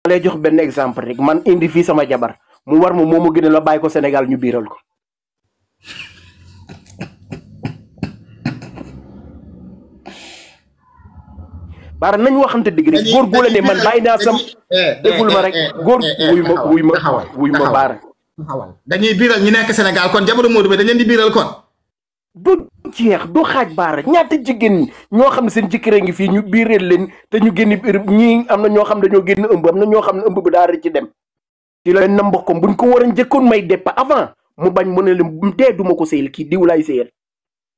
lay jox benn exemple rek man indi fii sama jabar mu war ma moomu gën a la bàyyi ko Sénégal ñu biiral ko. Baara nañu waxante dëgg rek góor gu la ne man bàyyi naa sam déggul ma rek góor wuy ma Baara. dañuy biiral ñu nekk Sénégal kon jabaru Modou bi dañ leen di biiral kon. du jeex du xaaj Baara ñaata jigéen ñoo xam ne seen jëkkër a ngi fii ñu biireel leen te ñu génn ñii am na ñoo xam dañoo génn ëmb am na ñoo xam ne ëmb bi daa ci dem. ci la na mbokkam buñ ko war a njëkkoon may déppa avant mu bañ mu ne leen dee duma ko sëyal kii diw laay sëyal.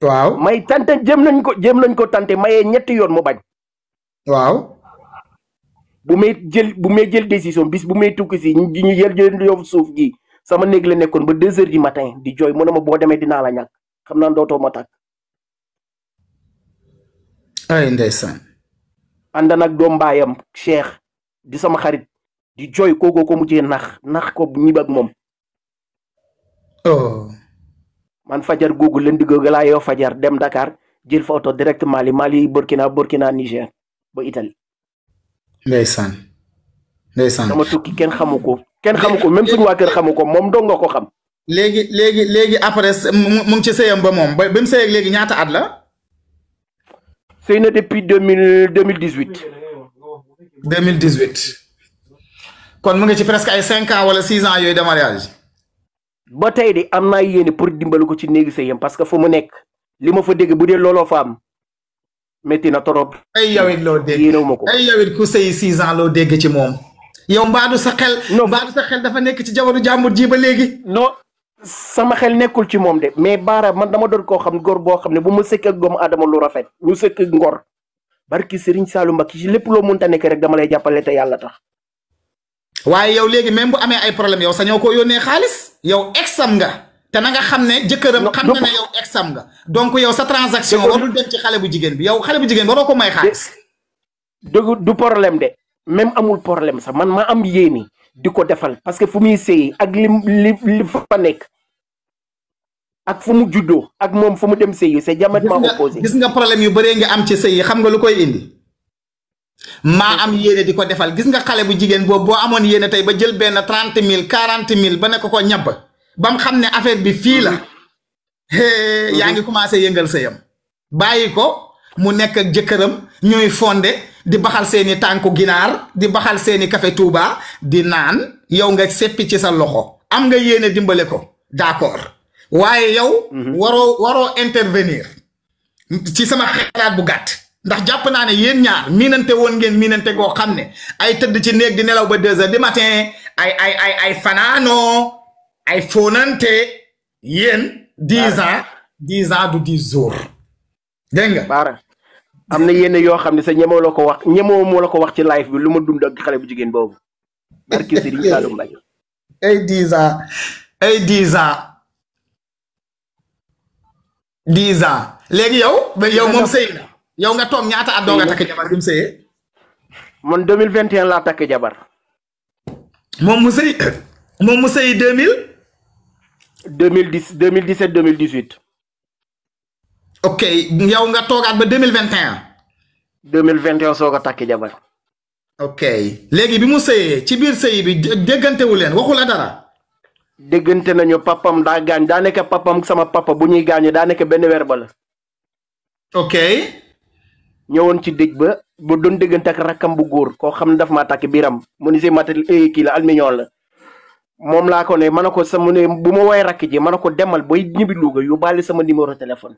waaw may tante jéem nañ ko tante mayee ñetti yoon mu bañ. waaw. bu may jël décision bis bu may tukki si ñu jël yow suuf gi sama néeg la nekkoon ba 2 heures du matin di jooy mu ne ma boo demee dinaa la ñàkk xam naa dootoo ma tàkk. ay ndeysaan. ànd nag doom mbaayam Cheikh di sama xarit di jooy kookoo ko mujjee nax ko ñib ak moom. oh. man fajar googu leen di googu laa yow fajar dem Dakar jël fa oto direct Mali Burkina Niger ba Italie. ndeysaan. sama tukki kenn xamu ko même suñu waa kër xamu ko moom dong nga ko xam. léegi après mu ngi ci sëyam ba moom ba mu sëy ak léegi ñaata at la. sëy na depuis 2018. 2018. kon mu ngi ci presque ay 5 ans wala 6 ans yooyu de mariage. ba tey de am naa yéene pour dimbali ko ci néegi sëyam parce que fu mu nekk li ma fa dégg bu dee looloo fa am métti na torop. ay yow it loo dégg yéenewuma ko ay yow it ku sëy 6 ans loo dégg ci moom. yow mbaadu sa xel dafa nekk ci jabaru jàmbur ji ba léegi. non sama xel nekkul ci moom de mais Baara man dama doon koo xam góor boo xam ne bu ma sëkk ak doomu aadama lu rafet ñu sëkk ngor barki Serigne Saliou Mbacké ci lépp loo mënta nekk rek dama lay jàppale te yàlla tax. waaye yow léegi même bu amee ay problème yow sañoo ko yónnee xaalis yow exam nga te na nga xam ne jëkkëram xam na ne yow exam nga donc yow sa transaction warul dem ci xale bu jigéen bi yow xale bu jigéen waroo ko may xaalis. du problème de même amul problème sax man ma am yéeni di ko defal parce que fu muy sëyi ak li fa nekk ak fu mu juddoo ak moom fu mu dem sëyi c'est diamétralement opposé. gis nga problème yu bëree nga am ci sëyi xam nga lu koy indi. maa am yéene di ko defal gis nga xale bu jigéen boobu boo amoon yéene tey ba jël benn 30 000 40 000 ba ne ko ñabb ba mu xam ne affaire bi fii la. yaa ngi commencé yëngal sëyam. bàyyi ko mu nekk ak jëkkëram ñuy fonde di baxal seeni tànku ginaar di baxal seeni café Touba di naan yow nga seppi ci sa loxo am nga yéene dimbale ko d'accord waaye yow. waroo intervenir ci sama xalaat bu gàtt. ndax jàpp naa ne yéen ñaar miinante woon ngeen miinante goo xam ne ay tëdd ci néeg di nelaw ba 2 heures du matin ay fanaanoo ay fóonante yéen 10 ans du 10 jours dégg nga. Baara am na yenn yoo xam ne sa ñemoo la ko wax ñemoo moo la ko wax ci live bi lu ma dund ak xale bu jigéen boobu. barki Serigne Saliou Mbacké. ay 10 ans ay 10 ans 10 ans léegi yow moom sëy na. yow nga toog ñaata at doo nga takk jabar bi mu sëyee. man 2021 laa takk jabar. moom mu sëy 2017 2018. ok yow nga toogaat ba 2021. 2021 soog a takk jabar. ok léegi bi mu sëyee ci biir sëy bi déggantewu leen waxu la dara. déggante nañu papam daa gaañ daa nekk papam sama papa bu ñuy gaañu daa nekk benn weer ba la. ok. ñëwoon ci dëj ba doon déggante ak rakkam bu góor koo xam ne daf maa takk biram mu ni si matériel kii la aluminium la moom laa ko ne ma ne ko sama ne bu ma woowee rakk ji ma ne ko demal booy ñibbi Louga yóbbaale sama numéro téléphone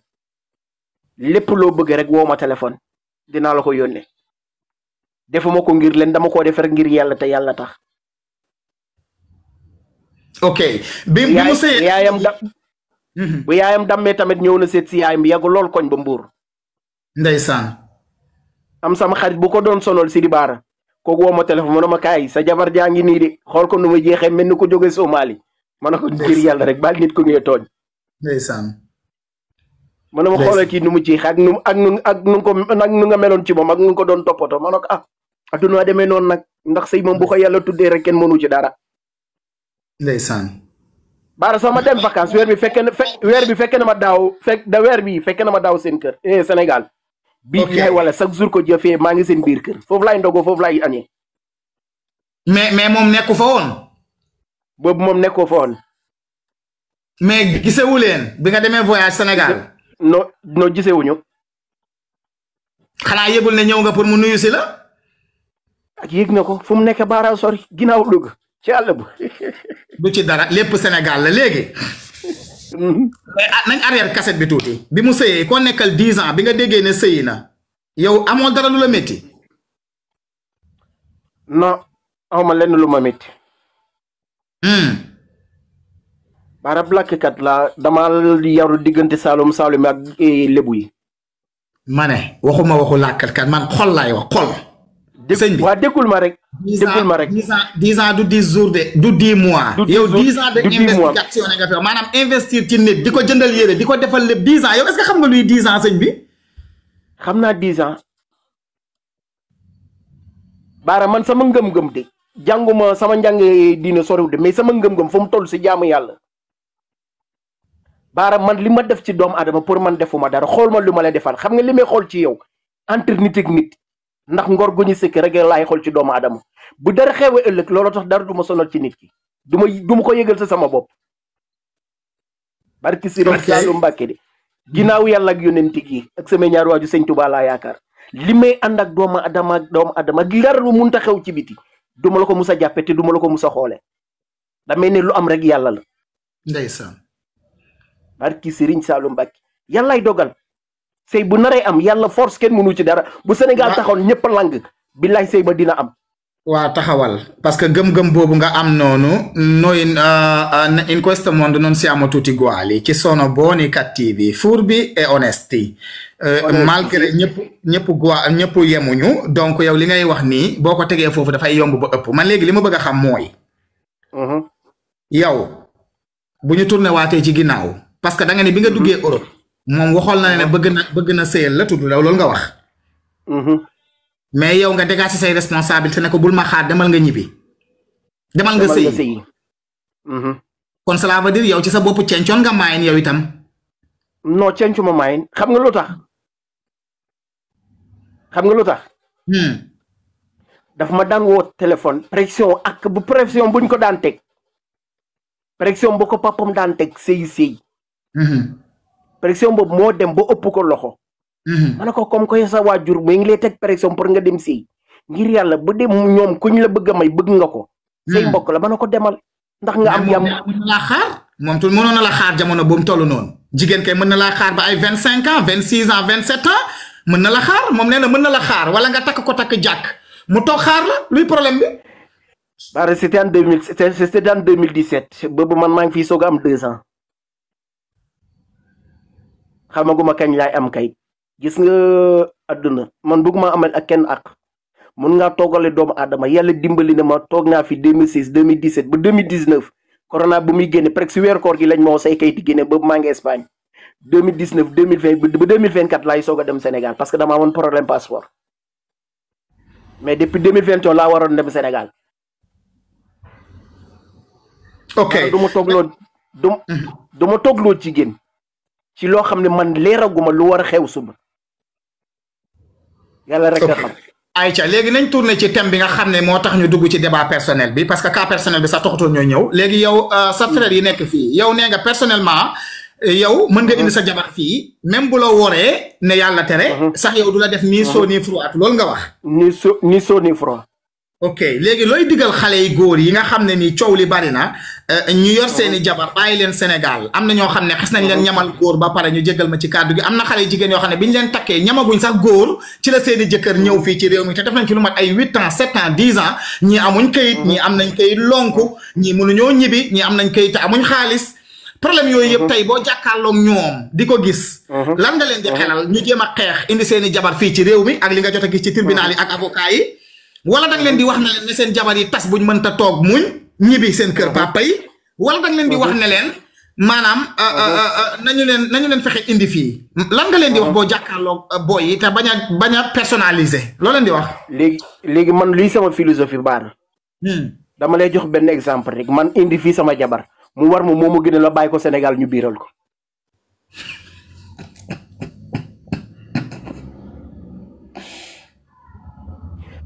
lépp loo bëgg rek woo ma téléphone dinaa la ko yónnee defuma ko ngir leen dama koo def rek ngir yàlla te yàlla tax. ok bi mu sëyee yaayam dammee tamit ñëw na seet si yaayam bi yàgg lool koñ ba Mbuur. ndeysaan. am sama xarit bu ko doon sonol si di Baara kooku woo ma téléphone ma ne ma kaay sa jabar jaa ngi nii de xool ko nu ma jeexee mel ni ko jóge Somalie ma ne ko ngir yàlla rek baal nit ko ngee tooñ. ndeysaan. ma ne ma xoolal kii nu mu jeexee ak nu nga meloon ci moom ak nu ko doon toppatoo ma ne ko adduna demee noonu nag ndax sëy moom bu ko yàlla tuddee rek kenn mënu ci dara. ndeysaan. Baara sama dem vacances weer bi fekke na ma daaw fekke na ma daaw seen kër Sénégal. bii yaay wala chaque jour ko jëfee maa ngi seen biir kër foofu laay ndogoo foofu laay añee. mais moom nekku fa woon. boobu moom nekkoo fa woon. mais gisewu leen bi nga demee voyage Sénégal. non gisewuñu. xanaa yëgul ne ñëw nga pour mu nuyu si la. ak yëg na ko fu mu nekk baara sori ginnaaw Louga ci àll bu. du ci dara lépp Sénégal la léegi. mais nañ arrière cassette bi tuuti. bi mu sëyee koo nekkal 10 ans bi nga déggee ne sëyi na. yow amoo dara lu la métti. non awma lenn lu ma métti. baarab làkkat la dama yaru diggante Saalum Saalum ak lébu yi. ma ne waxuma waxu làkkat man xol laay wax xol. sëñ bi waa déggul ma rek. déggul ma rek 10 ans du 10 jours de du 10 mois. yow 10 ans de investigation nga fi maanaam investir ci nit di ko jëndal yére di ko defal lépp 10 ans yow est-ce que xam nga luy 10 ans sëñ bi. xam naa 10 ans. baara man sama ngëm-ngëm de jànguma sama njàng diine soriw de mais sama ngëm-ngëm fu mu toll si jaamu yàlla. baara man li ma def ci doomu adama pour man defuma dara xool ma lu ma lay defal xam nga li may xool ci yow entre nit ak nit ndax ngor gu ñu sëkk rek laay xool ci doomu adama bu dara xewee ëllëg loolu tax dara du ma sonal ci nit ki du ma ko yëgal sa sama bopp. barki Sëriñ Saalu Mbàkke de ginnaaw yàlla ak yonent gi ak sama ñaari waaju sëñ Tuubaa laa yaakaar li may ànd ak doomu adama ak dara lu munta xew ci biti du ma la ko mus a jàppe te du ma la ko mus a xoole damay ne lu am rek yàlla la. ndeysaan. barki Sëriñ Saalu Mbàkke yàllaay dogal sëy bu naree am yàlla force kenn mënu ci dara bu Sénégal taxoon ñëpp lang billaay sëy ba dina am. waa taxawal parce que gëm-gëm boobu nga am noonu noi in questo mondo non siamo tutti uguali ci sono buoni cattivi furbi e onesti malgré ñëpp yemuñu donc yow li ngay wax nii boo ko tegee foofu dafay yomb ba ëpp man léegi li ma bëgg a xam mooy yow bu ñu tourné waatee ci ginnaaw parce que da nga ne bi nga duggee Europe moom waxoon na ne bëgg na sëyal la tudd loolu nga wax mais yow nga dégager say responsabilité ne ko bul ma xaar demal nga ñibbi. demal nga sëy kon cela veut dire yow ci sa bopp cencoon nga maayin yow itam. non cencu ma maayin xam nga lu tax. daf ma daan woo téléphone pression ak bu pression buñ ko daan teg. pression bu ko papam daan teg sëy. pression boobu moo dem ba ëpp ko loxo. ma ne ko comme que sa waajur mi ngi lay teg pression pour nga dem si ngir yàlla bu dem ñoom kuñ la bëgg a may bëgg nga ko. say mbokk la ma ne ko demal. ndax nga am yam mën na laa xaar moom tu mënoon na la xaar jamono bu mu toll noonu. jigéen kay mën na laa xaar ba ay 25 ans 26 ans 27 ans mën na la xaar moom nee na mën na la xaar wala nga takk ko takk jàkk mu toog xaar la luy problème bi. Bara c'était en 2017 boobu man maa ngi fii soog a am 2 ans xamaguma kañ laay am kay. gis nga àdduna man bëgguma amal ak kenn ak mun ngaa toogale doomu aadama yàlla dimbali na ma toog naa fi 2016 2017 ba 2019 corona bu muy génne presque si weeru koor gi lañ ma woo say kayit génne boobu maa ngi Espagne 2019 2020 ba 2024 laay soog a dem Sénégal parce que dama amoon problème passeport mais depuis 2021 laa waroon dem Sénégal. ok du ma toogloo du ma toogloo jigéen ci loo xam ne man leeraguma lu war a xew suba. yàlla rek a xam. ayca léegi nañ tourné ci thème bi nga xam ne moo tax ñu dugg ci débat personnel bi parce que cas personnel bi sax taxutoon ñoo ñëw léegi yow sa frère yi nekk fii yow nee nga personnellement yow mën nga indi sa jabar fii même bu la woree ne yàlla tere. sax yow du la def ni chaud ni froid loolu nga wax. ni chaud ni froid. ok léegi looy digal xale yi góor yi nga xam ne ni coow li bari na ñu yor seeni jabar bàyyi leen Sénégal am na ñoo xam ne xas nañ leen ñamal góor ba pare ñu jéggal ma ci kàddu gi am na xale jigéen yoo xam ne bi ñu leen takkee ñamaguñ sax góor ci la seeni jëkkër ñëw fii ci réew mi te def nañ ci lu mat ay 8 ans 7 ans 10 ans ñii amuñ kayit ñii am nañ kayit lonku ñii mënuñoo ñibbi ñii am nañ kayit te amuñ xaalis problème yooyu yëpp tey boo jàkkaarloog ñoom di ko gis lan nga leen di xelal ñu jéem a xeex indi seeni jabar fii ci réew mi ak li nga jot a gis ci tribunal yi ak avocat yi wala da nga leen di wax ne leen ne seen jabar yi tas buñ mënta toog muñ ñibbi seen kër papa yi wala da nga leen di wax ne leen maanaam nañu leen fexe indi fii lan nga leen di wax boo jàkkaarloo booy yi te bañ a personnaliser loo leen di wax. léegi man lii sama philosophie Bara. dama lay jox benn exemple rek man indi fii sama jabar mu war ma moomu gën a la bàyyi ko Sénégal ñu biiral ko.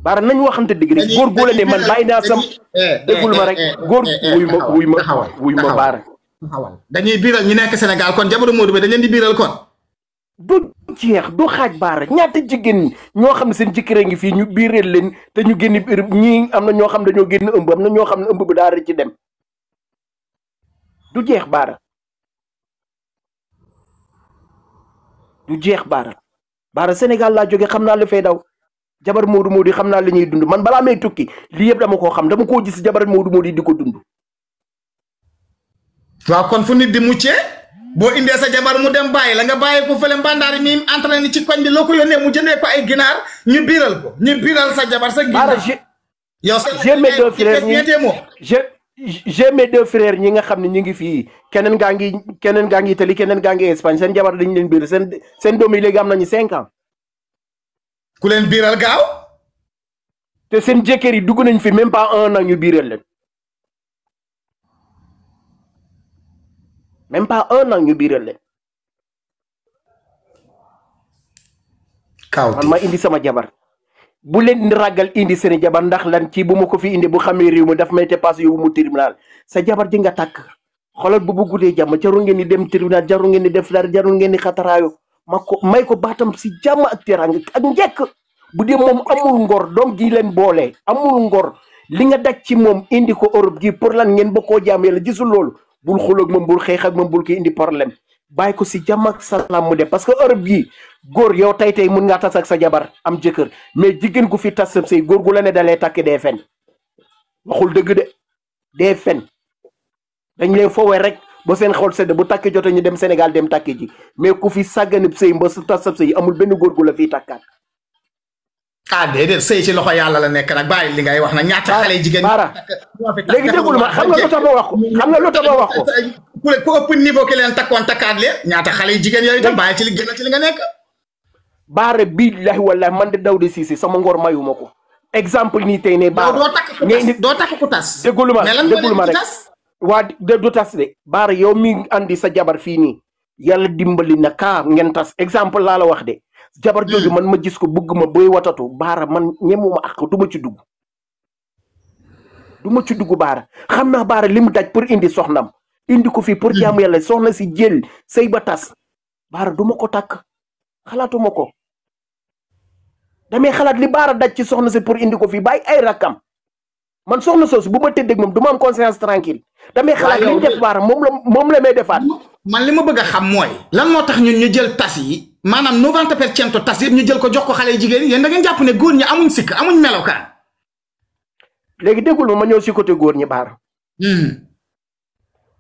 baara nañ waxante dëgg rek góor gu la ne man bàyyi naa sam déggul ma rek góor wuy ma baara dañuy biiral ñu nekk Sénégal kon jabaru Modou bi dañ leen di biiral kon du jeex du xaaj baara ñaata jigéen ñoo xam ne seen jëkkër a ngi fii ñu biiral leen te ñu génn ñii am na ñoo xam dañoo génn ëmb am na ñoo xam ne ëmb bi daara ci dem du jeex baara du jeex baara Sénégal laa jóge xam naa li fay daw jabar Modou Modou xam naa li ñuy dund man balaa may tukki lii yëpp dama koo xam dama koo gis jabar Modou Modou di ko dund. waaw kon fu nit di muccee boo indee sa jabar mu dem bàyyi la nga bàyyi ko fële mbandaari mi entraîné ci koñ bi loo ko yónnee mu jëndee ko ay ginaar ñu biiral ko ñu biiral sa jabar sa ginaar. yow sa j'ai mes deux frères j'ai mes deux frères ñi nga xam ne ñu ngi fii keneen gaa ngi Italie keneen gaa ngi Espagne seen jabar dañu leen biiral seen doom yi léegi am nañu 5 ans. ku leen biiral gaaw. te seen jëkkër yi dugg nañ fi même pas 1 an ñu biiral leen. même pas 1 an ñu biiral leen. kaw man ma indi sama jabar. bu leen ragal indi seen jabar ndax lan ci bu ma ko fi indi bu xamee réew mi daf may te passe yow mu tribunal sa jabar ji nga takk xoolal bu guddee jàmm jarul ngeen di dem tribunal jarul ngeen di def dara jarul ngeen di xataraayo may ko baatam si jàmm ak teraanga ak njëkk bu dee moom amul ngor doom ji leen boole amul ngor li nga daj ci moom indi ko Europe gi pour lan ngeen bokkoo jàmm yàlla gisul loolu bul xulóog moom bul xeex ak moom bul ko indi problème bàyyi ko si jàmm ak salaam mu def parce que Europe gi góor yow tey mun ngaa tas ak sa jabar am jëkkër mais jigéen gu fi tas sa sëy góor gu la ne dalee takk dee fen waxul dëgg de dee fen dañ leen foowee rek ba seen xol sedd bu takki jote ñu dem Sénégal dem takki ji mais ku fi sàgganib sëy mba su tas sa sëy amul benn góor gu la fiy takkaat. déedéet sëy ci loxo yàlla la nekk nag bàyyi li ngay wax nag ñaata xale jigéen baara léegi déggul ma xam nga lu tax ma wax ko xam nga lu tax ma wax ko ku ëpp niveau ki leen takkoon takkaat leen ñaata xale yi jigéen yooyu tam bàyyi ci li gën a ci li nga nekk baara billahi wallahi man de Daouda Cissé sama ngor mayuma ko exemple nii tey ne baara doo takk ku tas déggul ma rek waa du tas de baara yow mi andi sa jabar fii nii yàlla dimbali na kaa ngeen tas exemple laa la wax de jabar jooju man ma gis ko bëgg ma boy watatu baara man ñemuma ak du ma ci dugg baara xam naa baara li mu daj pour indi soxnam indi ko fii pour jaamu yàlla soxna si jël sëy ba tas baara du ma ko takk xalaatuma ko damay xalaat li baara daj ci soxna si pour indi ko fii bàyyi ay rakkam man soxna soosu bu ma tëddeeg moom du ma am conscience tranquille damay xalaat li ñu def baara moom la may defaat man li ma bëgg a xam mooy lan moo tax ñun ñu jël tas yi maanaam 90% tas yëpp ñu jël ko jox ko xale jigéen yi yéen da ngeen jàpp ne góor ñi amuñ sikk amuñ melokaan léegi déggul ma ñëw si côté góor ñi baara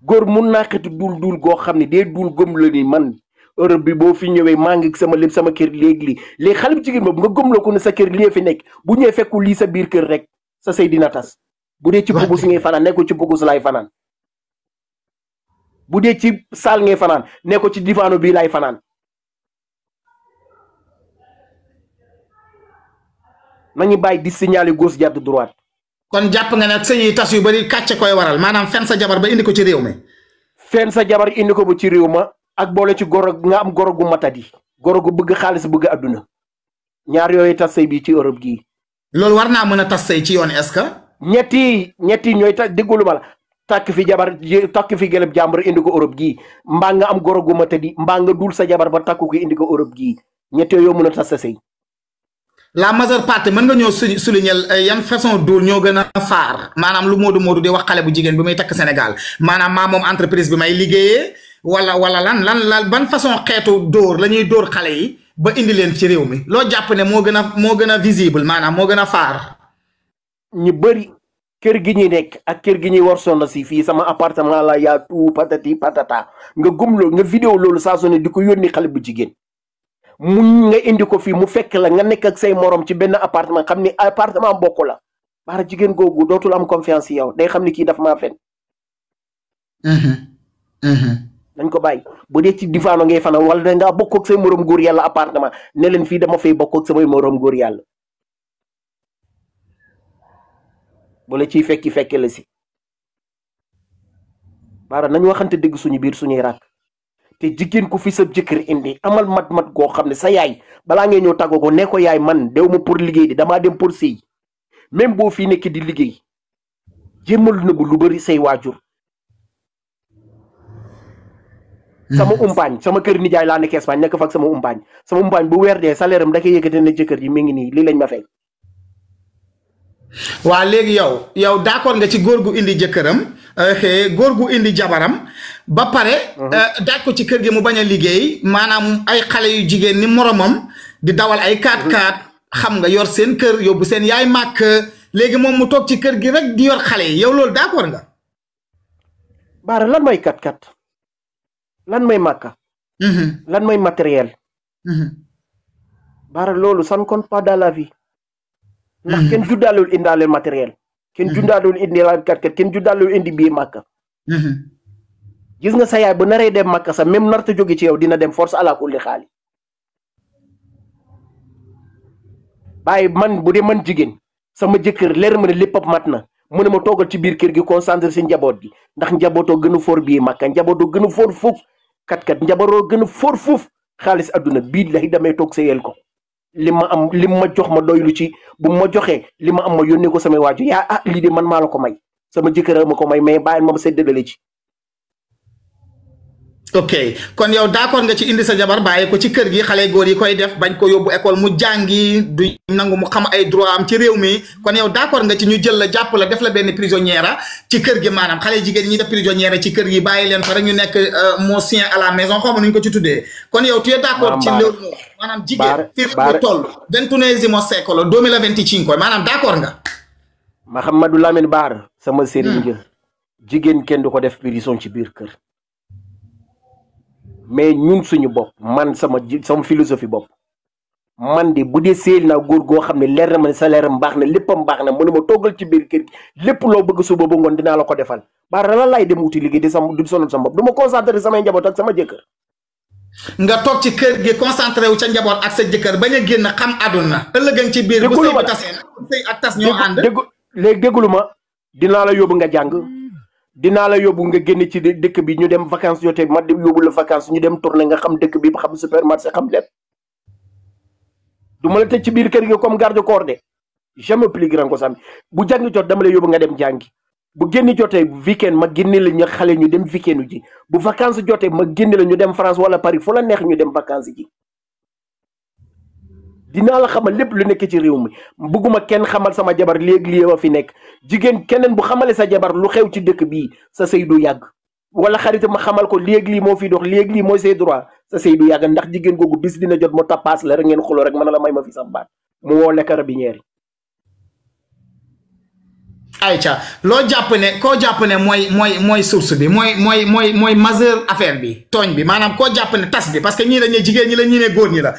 góor mun naa xeti duul goo xam ne dee duul gëm la ni man Europe bi boo fi ñëwee maa ngi sama lépp sama kër léegi xale bu jigéen boobu nga gëm la ko ne sa kër lii fi nekk bu ñëwee fekku lii sa biir kër rek sa sëy dina tas bu dee ci pugus ngay fanaan ne ko ci pugus laay fanaan bu dee ci saal ngay fanaan ne ko ci divaano bii laay fanaan nañu bàyyi di signaler gauche jàdd droite. kon jàpp nga ne sëy yi tas yu bari kàcce koy waral maanaam fen sa jabar ba indi ko ci réew mi. fen sa jabar indi ko ba ci réew ma ak boole ci goro nga am goro gu matadi goro gu bëgg xaalis bëgg adduna ñaar yooyu tas sëy bii ci Europe gii. loolu war naa mën a tas sëy ci yoon est-ce que. ñetti ñooy tas déggulu ma la takk fi jabar takk fi gëlëb jàmbur indi ko Europe gii mbaa nga am goro gu matadi mbaa nga dul sa jabar ba takku ko indi ko Europe gii ñett yooyu mën a tas sa sëy. la majeure partie mën nga ñoo souligner yan façon dóor ñoo gën a faar maanaam lu Modou di wax xale bu jigéen bi muy takk Sénégal maanaam maa moom entreprise bi may liggéeyee wala lan ban façon xeetu dóor la ñuy dóor xale yi ba indi leen ci réew mi loo jàpp ne moo gën a visible maanaam moo gën a faar. ñu bëri kër gi ñuy nekk ak kër gi ñuy war sonn si fii sama appartement la yaa tout patati patata nga gëm loolu nga vidéo loolu saa su ne di ko yónni xale bu jigéen. mu nga indi ko fii mu fekk la nga nekk ak say morom ci benn appartement xam ni appartement bokk la baara jigéen googu dootul am confiance yow day xam ni kii daf maa fen nañ ko bàyyi bu dee ci divaano ngay fanaan wala da ngaa bokk ak say morom góor yàlla appartement ne leen fii dama fay bokk ak samay morom góor yàlla bu la ciy fekki la si baara nañ waxante dëgg suñu biir suñuy rakk te jigéen ku fi sa jëkkër indi amal mat goo xam ne sa yaay balaa ngay ñëw tàggoo ko ne ko yaay man dew ma pour liggéey di damaa dem pour sëy même boo fi nekk di liggéey jéemal nëbbu lu bari say waajur. sama umpaañ sama kër nijaay laa nekk Espagne nekk fa ak sama umpaañ bu weer dee salaire am da koy yëkkate ne jëkkër ji mi ngi nii lii lañ ma fay. waa léegi yow d'accord nga ci góor gu indi jëkkëram góor gu indi jabaram ba pare daaj ko ci kër gi mu bañ a liggéey maanaam ay xale yu jigéen ni moromam di dawal ay 4x4 xam nga yor seen kër yóbbu seen yaay màkk léegi moom mu toog ci kër gi rek di yor xale yi yow loolu d'accord nga. Baara lan mooy 4x4 lan mooy màkka lan mooy matériel. Baara loolu ça ne compte pas dans la vie. ndax kenn juddaalul indaale matériel. kenn juddaalul indi la 4x4 kenn juddaalul indi bii màkka. gis nga sa yaay bu naree dem màkka sax même narta jóge ci yow dina dem force ala kulli xaali. bàyyi man bu dee man jigéen sama jëkkër leer ma ne lépp mat na mu ne ma toogal ci biir kër gi concentré si njaboot gi ndax njabootoo gën a foor bii màkka njabootoo gën a foor fuuf 4x4 njabootoo gën a foor fuuf xaalis adduna bii lay damay toog seyel ko. li ma jox ma doylu ci bu ma joxee li ma am ma yónnee ko samay waaju yaa lii de man maa la ko may sama jëkkër ma ko may mais bàyyi ma séddale ci. ok kon yow d'accord nga ci indi sa jabar bàyyi ko ci kër gi xale góor yi koy def bañ ko yóbbu école mu jàngi du nangu mu xam ay droit am ci réew mi kon yow d'accord nga ci ñu jël la jàpp la def la benn prisonnière ci kër gi maanaam xale jigéen ñi def prisonnière ci kër gi bàyyi leen fa rek ñu nekk mon chien à la maison xaw ma nu ñu ko ci tuddee kon yow tu es d'accord ci loolu maanaam jigéen fii mu toll 21e siècle 2025 maanaam d'accord nga. Mahamadou Lamine Bara sama sëriñ jël jigéen kenn du ko def prison ci biir kër. mais ñun suñu bopp man sama philosophie bopp man de bu dee seel naa góor goo xam ne leer na ma ne salaire am baax na léppam baax na mu ne ma toggal ci biir kër gi lépp loo bëgg suba ba ngoon dinaa la ko defal Bara lan laay dem wuti liggéey di sonal sama bopp du ma concentré samay njaboot ak sama jëkkër. nga toog ci kër gi concentré wu ca njaboot ak sa jëkkër bañ a génn xam àdduna ëllëgañ ci biir bu sëy bi tasee sëy ak tas ñoo ànd léegi déggulu ma dinaa la yóbbu nga jàng dinaa la yóbbu nga génn ci dëkk bi ñu dem vacances jotee ma dem yóbbu la vacances ñu dem tourné nga xam dëkk bi xam supermarché xam lépp du ma la tëj ci biir kër gi comme garde corps de jamais plus grand ko sami bu jàngi jot dama la yóbbu nga dem jàngi bu génn jotee weekend ma génne la ñu xale ñu dem weekendu ji bu vacances jotee ma génne la ñu dem France wala Paris fu la neex ñu dem vacances ji dinaa la xamal lépp lu nekk ci réew mi bëgguma kenn xamal sama jabar léegi lii wa fi nekk jigéen keneen bu xamale sa jabar lu xew ci dëkk bii sa sëy du yàgg wala xarit ma xamal ko léegi lii moo fi dox léegi lii mooy say droit sa sëy du yàgg ndax jigéen googu bis dina jot mu tappaas la rek ngeen xuloo rek mën a la may ma fi sam baat mu woo le carabinieri. ayca loo jàpp ne koo jàpp ne mooy source bi mooy majeur affaire bi tooñ bi maanaam koo jàpp ne tas bi parce que ñii dañuy jigéen ñi la ñii ne góor ñi la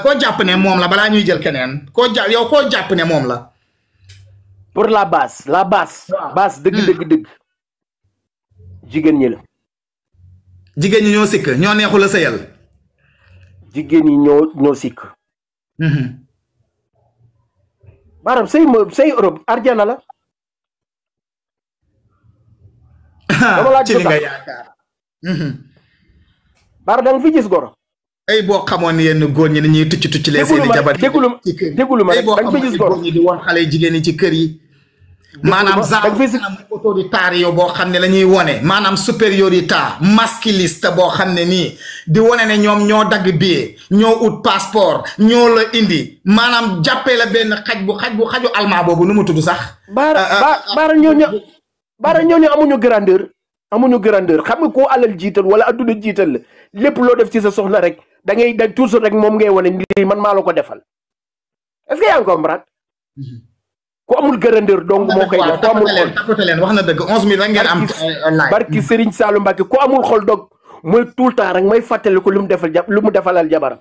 koo jàpp ne moom la balaa ñuy jël keneen koo jàpp ne moom la. pour la base base dëgg jigéen ñi la. jigéen ñi ñoo sikk ñoo neexul a sëyal. jigéen ñi ñoo sikk. Baram sëy Europe arjana la. dama laaj ci li nga yaakaar. Bara da nga fi gis goro. ay boo xamoon ne yenn góor ñi dañuy tucc leen seeni jabar déglu ma rek da nga fi gis goro ñi di woon xale jigéen ñi ci kër yi. maanaam autoritaire yo boo xam ne la ñuy wone maanaam supériorité masculiste boo xam ne nii di wone ne ñoom ñoo dagg billet ñoo ut passeport ñoo la indi maanaam jàppee la benn xaju almaa boobu nu mu tudd sax. Bara ñooñu amuñu grandeur xam nga koo alal jiital wala adduna jiital la lépp loo def ci sa soxna rek da ngay da toujours rek moom ngay wone lii man maa la ko defal est-ce que yaa ngi comprendre. ku amul grandeur donc moo koy def ku amul xol tapote leen wax na dëgg 11000 rek ngeen am. barki Serigne Saliou Mbacke ku amul xol dog mooy tout le temps rek may fàttali ko lu mu defalal jabaram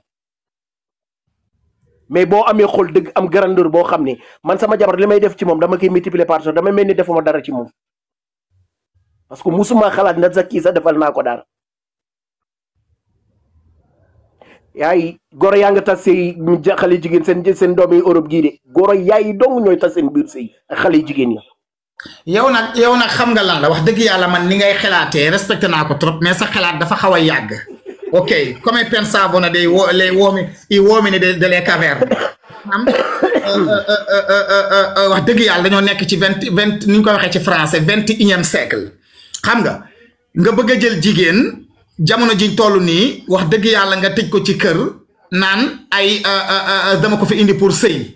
mais boo amee xol dëgg am grandeur boo xam ne man sama jabar li may def ci moom dama koy multiplier par dama mel ni defuma dara ci moom parce que musuma xalaat na sax kii sax defal naa ko dara. yaay goro yaa nga tas sëy xale jigéen seen doomi Europe gii de goro yaay dong ñooy tas seen biir sëy ak xale jigéen yi. yow nag xam nga lan la wax dëgg yàlla man ni ngay xalaatee respecté naa ko trop mais sa xalaat dafa xaw a yàgg. ok come pensavo dei uomini delle caverne maanaam wax dëgg yàlla dañoo nekk ci vingt ni ñu koy waxee ci français 21e siècle xam nga bëgg a jël jigéen jamono jiñ toll nii wax dëgg yàlla nga tëj ko ci kër naan ay dama ko fi indi pour sëy.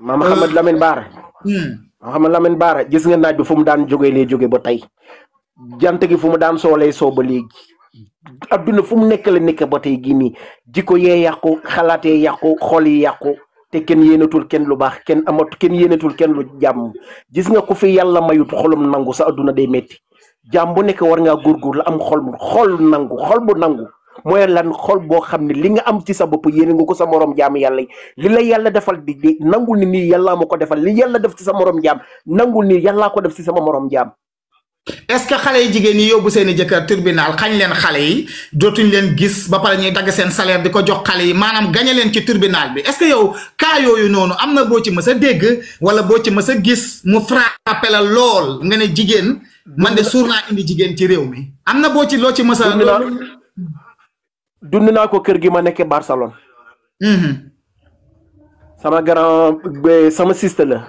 Mouhamed Lamine Bara. Mouhamed Lamine Bara gis nga naaj bi fu mu daan jógee lay jóge ba tey jant gi fu mu daan soolee soo ba léegi adduna fu mu nekk la nekk ba tey gii nii jikko yee yàqu xalaat yee yàqu xol yi yàqu te kenn yéenatul kenn lu baax kenn yéenatul kenn lu jàmm gis nga ku fi yàlla mayut xolum nangu sa adduna day metti jàmm bu nekk war ngaa góorgóor la am xol bu nangu mooy lan xol boo xam ne li nga am ci sa bopp yéene nga ko sa morom jaam yàlla li la yàlla defal di nangul ni nii yàllaa ma ko defal li yàlla def ci sa morom jaam nangul ni yàllaa ko def ci sama morom jaam. est-ce que xale yi jigéen ñi yóbbu seeni jëkkër tribunal xañ leen xale yi dootuñ leen gis ba pare ñuy dagg seen salaire di ko jox xale yi maanaam gañe leen ci tribunal bi est-ce que yow cas yooyu noonu am na boo ci mës a dégg wala boo ci mës a gis mu frappé la lool nga ne jigéen man de suur naa indi jigéen ci réew mi am na boo ci loo ci mës a dund naa ko kër gi ma nekkee Barcelone. sama grand sama sister la.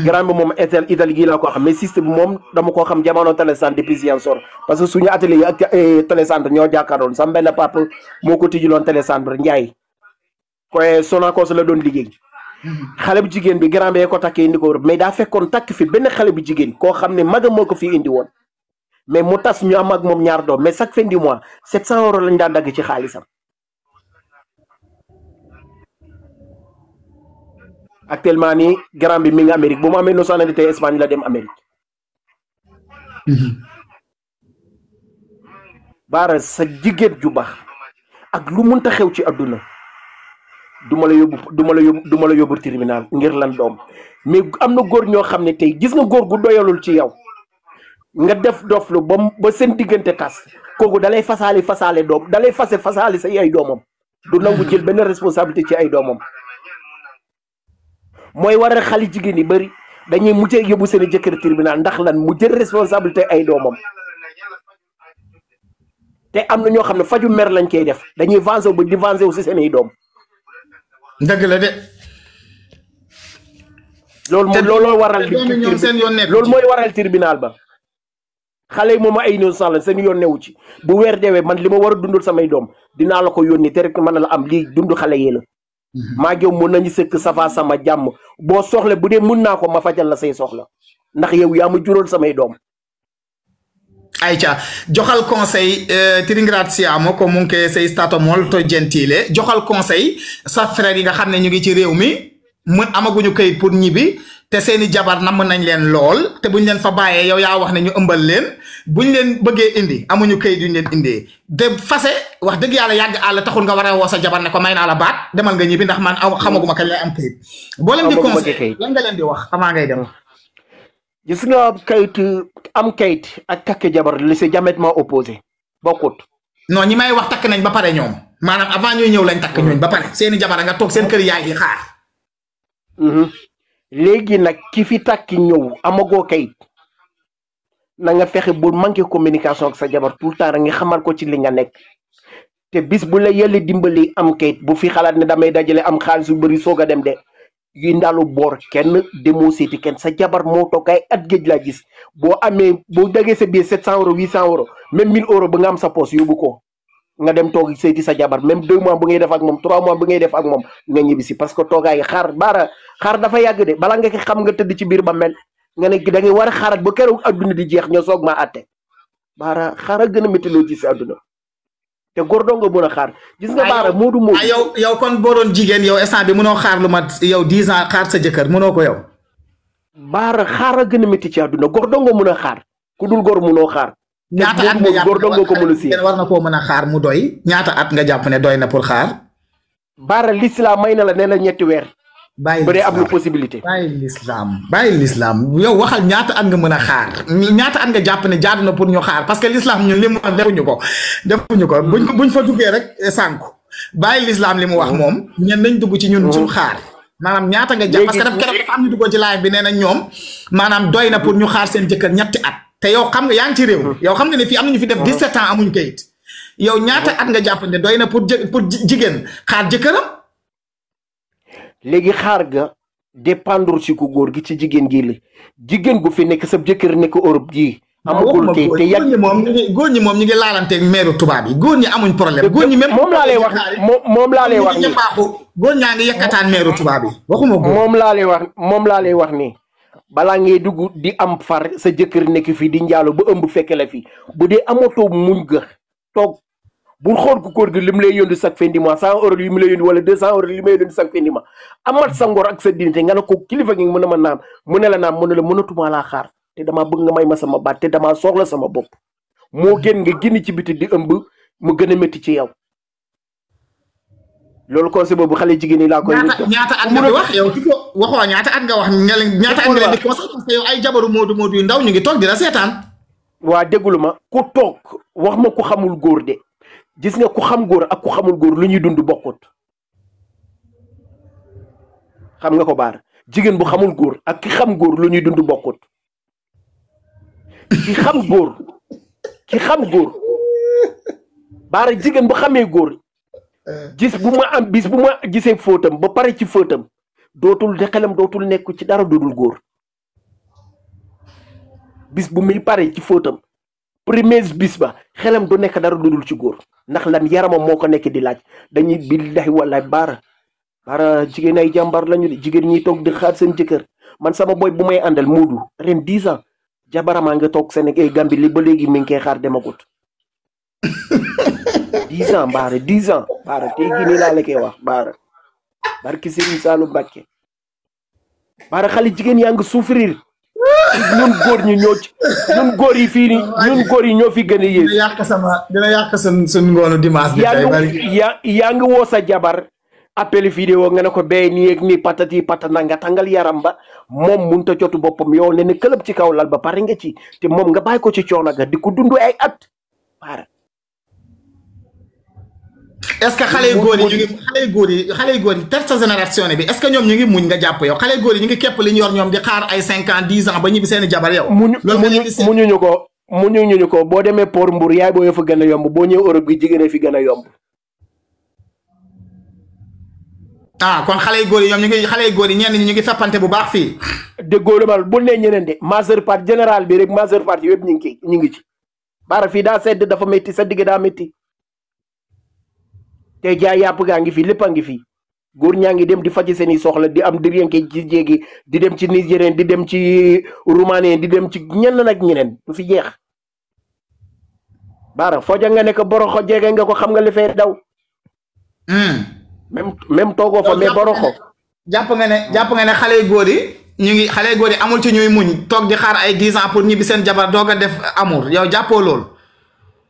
grand bi moom Italie gii laa ko xam mais sister bi moom dama koo xam jamono télécentre depuis Ziguinchor parce que suñu atelier yi ak télécentre ñoo jàkkaaroon sama benn papa moo ko tijjiloon télécentre Ndiaye. koy Sonacos la doon liggéey. xale bu jigéen bi grand bee ko takkee indi ko mais daa fekkoon takk fi benn xale bu jigéen koo xam ne magam moo ko fi indi woon. mais mu tas ñu am ak moom ñaar doom mais chaque fin du mois 700 euros lañ daan dagg ci xaalisam actuellement nii grand bi mi ngi Amérique bu mu amee nationalité Espagne la dem Amérique. Bara sa jigéen ju baax ak lu mënta xew ci àdduna du ma la yóbbu tribunal ngir lan doom mais am na góor ñoo xam ne tey gis nga góor gu doyalul ci yow. nga def doflu ba seen diggante tas kooku dalay fasaale doom dalay fasaale sa ay doomam du nangu jël benn responsabilité ci ay doomam mooy waral xale jigéen yi bëri dañuy mujjee yóbbu seen jëkkër tribunal ndax lan mu jël responsabilité ay doomam te am na ñoo xam ne faju mer lañ koy def dañuy venger ba di venger aussi seen ay doom. dëgg la de. loolu mooy waral tribunal ba. xale yi moom ay innocent la seen yoon newu ci bu weer deewee man li ma war a dundul samay doom dinaa la ko yónni te rek mën la am lii dund xale yee la. maa ngi yow mun nañu sëkk safa sama jàmm boo soxla bu dee mun naa ko ma fajal la say soxla ndax yow yaa ma juróol samay doom. Aicha joxal conseil ti ringraziamo comunque sei stato molto gentile joxal conseil sa frère yi nga xam ne ñu ngi ci réew mi mun amaguñu këyit pour ñibbi. te seeni jabar namm nañ leen lool te buñ leen fa bàyyee yow yaa wax ne ñu ëmbal leen buñ leen bëggee indi amuñu këyit yuñ leen indee de fase wax dëgg yàlla yàgg àll taxul nga war a woo sa jabar ne ko may naa la baat demal nga ñibbi ndax man xamaguma kañ lay am këyit boo leen di conseil lan nga leen di wax avant ngay dem gis nga kayit am kayit ak takk jabar li c'est diamétralement opposé bokkut non ñi may wax takk nañ ba pare ñoom maanaam avant ñuy ñëw lañ takk ñooñ ba pare seeni jabar nga toog seen kër yaay yi xaar léegi nag ki fi takki ñëw amagoo kayit na nga fexe bu manqué communication ak sa jabar tout le temps nga xamal ko ci li nga nekk te bis bu la yàlla dimbali am kayit bu fi xalaat ne damay dajale am xaalis yu bëri soog a dem de yi ndaalu boor kenn demoo seeti kenn sa jabar moo toog ay at géej laa gis boo amee boo dagee sa biir 700 euros 800 euros même 1000 euros ba nga am sa poche yóbbu ko nga dem toog seeti sa jabar même 2 mois bu ngay def ak moom 3 mois bu ngay def ak moom nga ñibbisi parce que toogaay xaar dafa yàgg de bala nga xam nga tëdd ci biir ba mel nga ne da ngay war a xaarat ba keroog adduna di jeex ñoo soog maa àtte Bara xaar a gën a métti loo ci si adduna te góor doo nga mën a xaar gis nga Bara moodu yow kon boo doon jigéen yow instant bi mënoo xaar lu mat yow 10 ans xaar sa jëkkër mënoo ko yow Bara xaar a gën a métti ci adduna góor doo nga mën a xaar ku dul góor mënoo xaar ñaata at nga jàpp góor doo nga ko mën a si war na koo mën a xaar mu doy ñaata at nga jàpp ne doy na pour xaar Bara l'islam may na la ne la ñetti weer ba dee am lu possibilité bàyyi l'islam yow waxal ñaata at nga mën a xaar ñaata at nga jàpp ne jaadu na pour ñu xaar parce que l'islam ñun li mu wax defuñu ko buñ fa duggee rek sànku bàyyi l'islam li mu wax moom ñen nañ dugg ci ñun suñ xaar maanaam ñaata nga jàpp parce que dafa am ñu duggoo ci live bi nee na ñoom maanaam doy na pour ñu xaar seen jëkkër ñetti at te yow xam nga yaa ngi ci réew yow xam nga ne fii am nañu fi def 17 ans amuñ kayit yow ñaata at nga jàpp ne doy na pour jigéen xaar jëkkëram léegi xaar ga dépendre ci ku góor gi ci jigéen gi la jigéen gu fi nekk sa jëkkër nekk Europe gii amagul kay te góor ñi moom ñu ngi laalanteeg meeru tubaab yi góor ñi amuñ problème góor ñi même moom laa lay wax moom laa lay wax ni góor ñaa ngi yekkataan meeru tubaab yi waxuma góor moom laa lay wax ni balaa ngay dugg di am far sa jëkkër nekk fii di njaalo ba ëmb fekk la fi bu dee amatoo muñ ga toog bul xool ku góor gi li mu lay yónni chaque fin du mois 100 € yi mu lay yónni wala 200 € li mu lay yónni chaque fin du mois amat sa ngor ak sa dignité nga ne ko kilifa gi mën a ma naam mu ne la naam mu ne la mënatuma laa xaar te damaa bëgg nga may ma sama baat te damaa soxla sama bopp moo gën nga génn ci biti di ëmb mu gën a métti ci yow loolu conseil boobu xale jigéen ñi laa koy. ñaata at nga fi wax yow ki ko waxoo ñaata at nga wax ñaata at nga leen di conseil parce que yow ay jabaru moodu yu ndaw ñu ngi toog di la seetaan. waa déggulu ma ku toog wax ma ku xamul góor de gis nga ku xam góor ak ku xamul góor lu ñuy dund bokkut xam nga ko baar jigéen bu xamul góor ak ki xam góor lu ñuy dund bokkut ki xam góor baara jigéen bu xamee góor bis bu ma gisee fóotam ba pare ci fóotam dootul de xelam dootul nekk ci dara dudul góor bis bu muy pare ci fóotam premier bis ba xelam du nekk dara dudul ci góor ndax lan yaramam moo ko nekk di laaj dañuy billahi wallahi baara jigéen ay jàmbar lañu de jigéen ñi toog di xaar seen jëkkër man sama boy bu may àndal muudu ren 10 ans jabaramaa nga toog Sénégal Gambie li ba léegi mi ngi koy xaar demagut 10 ans baara 10 ans baara tey gii nii laa la koy wax baara barki Serigne Saalum Mbàkke baara xale jigéen yaa ngi souffrir ñun góor ñi ñun góor yi fii nii ñun góor yi ñoo fi gën a yées. dina yàq sun ngoonu dimanche bi tey yaa ngi woo sa jabar appel vidéo nga ne ko bee nii ak nii patati patana nga tàngal yaram ba moom mënut a jotu boppam yow ne këlëb ci kaw lal ba pare nga ci te moom nga bàyyi ko ci coono ga di ko dund ay at baara. est-ce que xale yu góor yi terce génération bi est-ce que ñoom ñu ngi muñ nga jàpp yow xale yu góor yi ñu ngi képp li ñu yor ñoom di xaar ay 5 ans 10 ans ba ñibbi seeni jabar yow. muñuñu ko boo demee Port Mbour yaay boo fa gën a yomb boo ñëwee Europe gi jigéen fi gën a yomb. kon xale yu góor yi ñoom ñenn ñi ñu ngi feppante bu baax fii. déggoo mal bu ne ñeneen de majeure part général bi rek majeure part yëpp ñu ngi ci baara fii daa sedd dafa métti sa digg daa métti. te jaay yàpp gaa ngi fi lépp a ngi fi góor ñaa ngi dem di faj seeni soxla di am diriyanke ci jéegi di dem ci nigérien di dem ci roumanien di dem ci ñenn nag ñeneen du fi jeex baara fooja nga ne ko boroxo jege nga ko xam nga li fay daw même toogoo fa mais boroxo jàpp nga ne xale yu góor yi amul ci ñuy muñ toog di xaar ay 10 ans pour ñibbi seen jabar doog a def amour yow jàppoo lool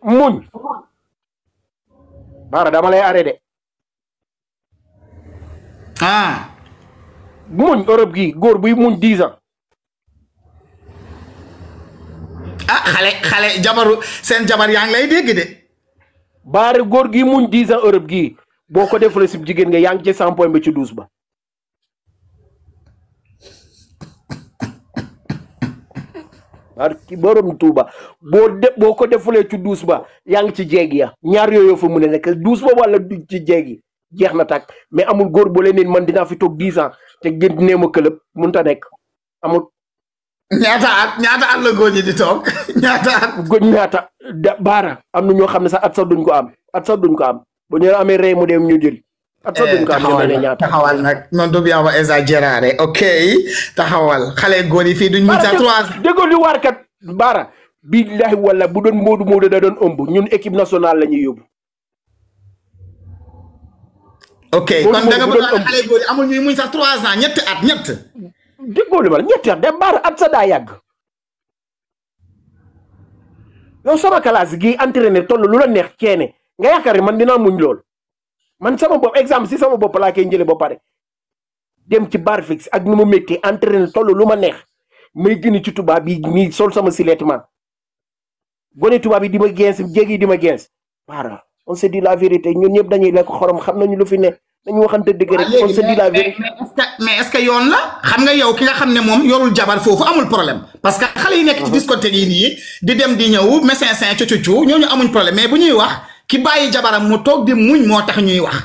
muñ baara dama lay arrêté muñ Europe gi góor buy muñ 10 ans xale seen jabar yaa ngi lay dégg de baara góor gi muñ 10 ans Europe gi boo ko defule si jigéen nga yaa ngi ci 100 point ba ci 12 ba ki borom Tuuba boo ko defulee ci 12 ba yaa ngi ci jeeg ya ñaar yooyu fa mu ne nekk 12 ba wala ci jeeg yi jeex na tàkk mais amul góor boo leen man dinaa fi toog 10 ans te gën nee ma këlëb mënut a nekk amul. ñaata at la góor ñi di toog ñaata baara am na ñoo xam ne sax at sax duñ ko am bu ñu amee rey mu dem ñu jël. taxawal nag non dobbiamo esagerare ok taxawal xale góor yi fii duñ muñ sa 3 ans déggoo li waarkat baara billahi wala bu doon moodu da doon ëmb ñun équipe nationale la ñuy yóbbu ok kon da nga bëgg xale góor yi amul ñuy muñ sax 3 ans ñett déggoo li ma ñetti at de baara at sa daa yàgg yow sama classe gi entraîné toll lu la neex ceene nga yaakaar ne man dinaa muñ lool man sama bopp exemple si sama bopp laa koy njële ba pare dem ci bar fixe ak nu ma métti entraîné toll lu ma neex may gën ci tubaab yi mi sol sama silettement gone tubaab yi di ma gens jéeg yi di ma gens para on se dit la vérité ñun ñëpp dañuy lekk xorom xam nañu lu fi ne dañu waxante dëgg rek on se dit la vérité mais est-ce que yoon la xam nga yow ki nga xam ne moom yorul jabar foofu amul problème parce que xale yi nekk ci discothèque yi nii di dem di ñëw messin cucucu ñooñu amuñ problème mais bu ñuy wax ki bàyyi jabaram mu toog di muñ moo tax ñuy wax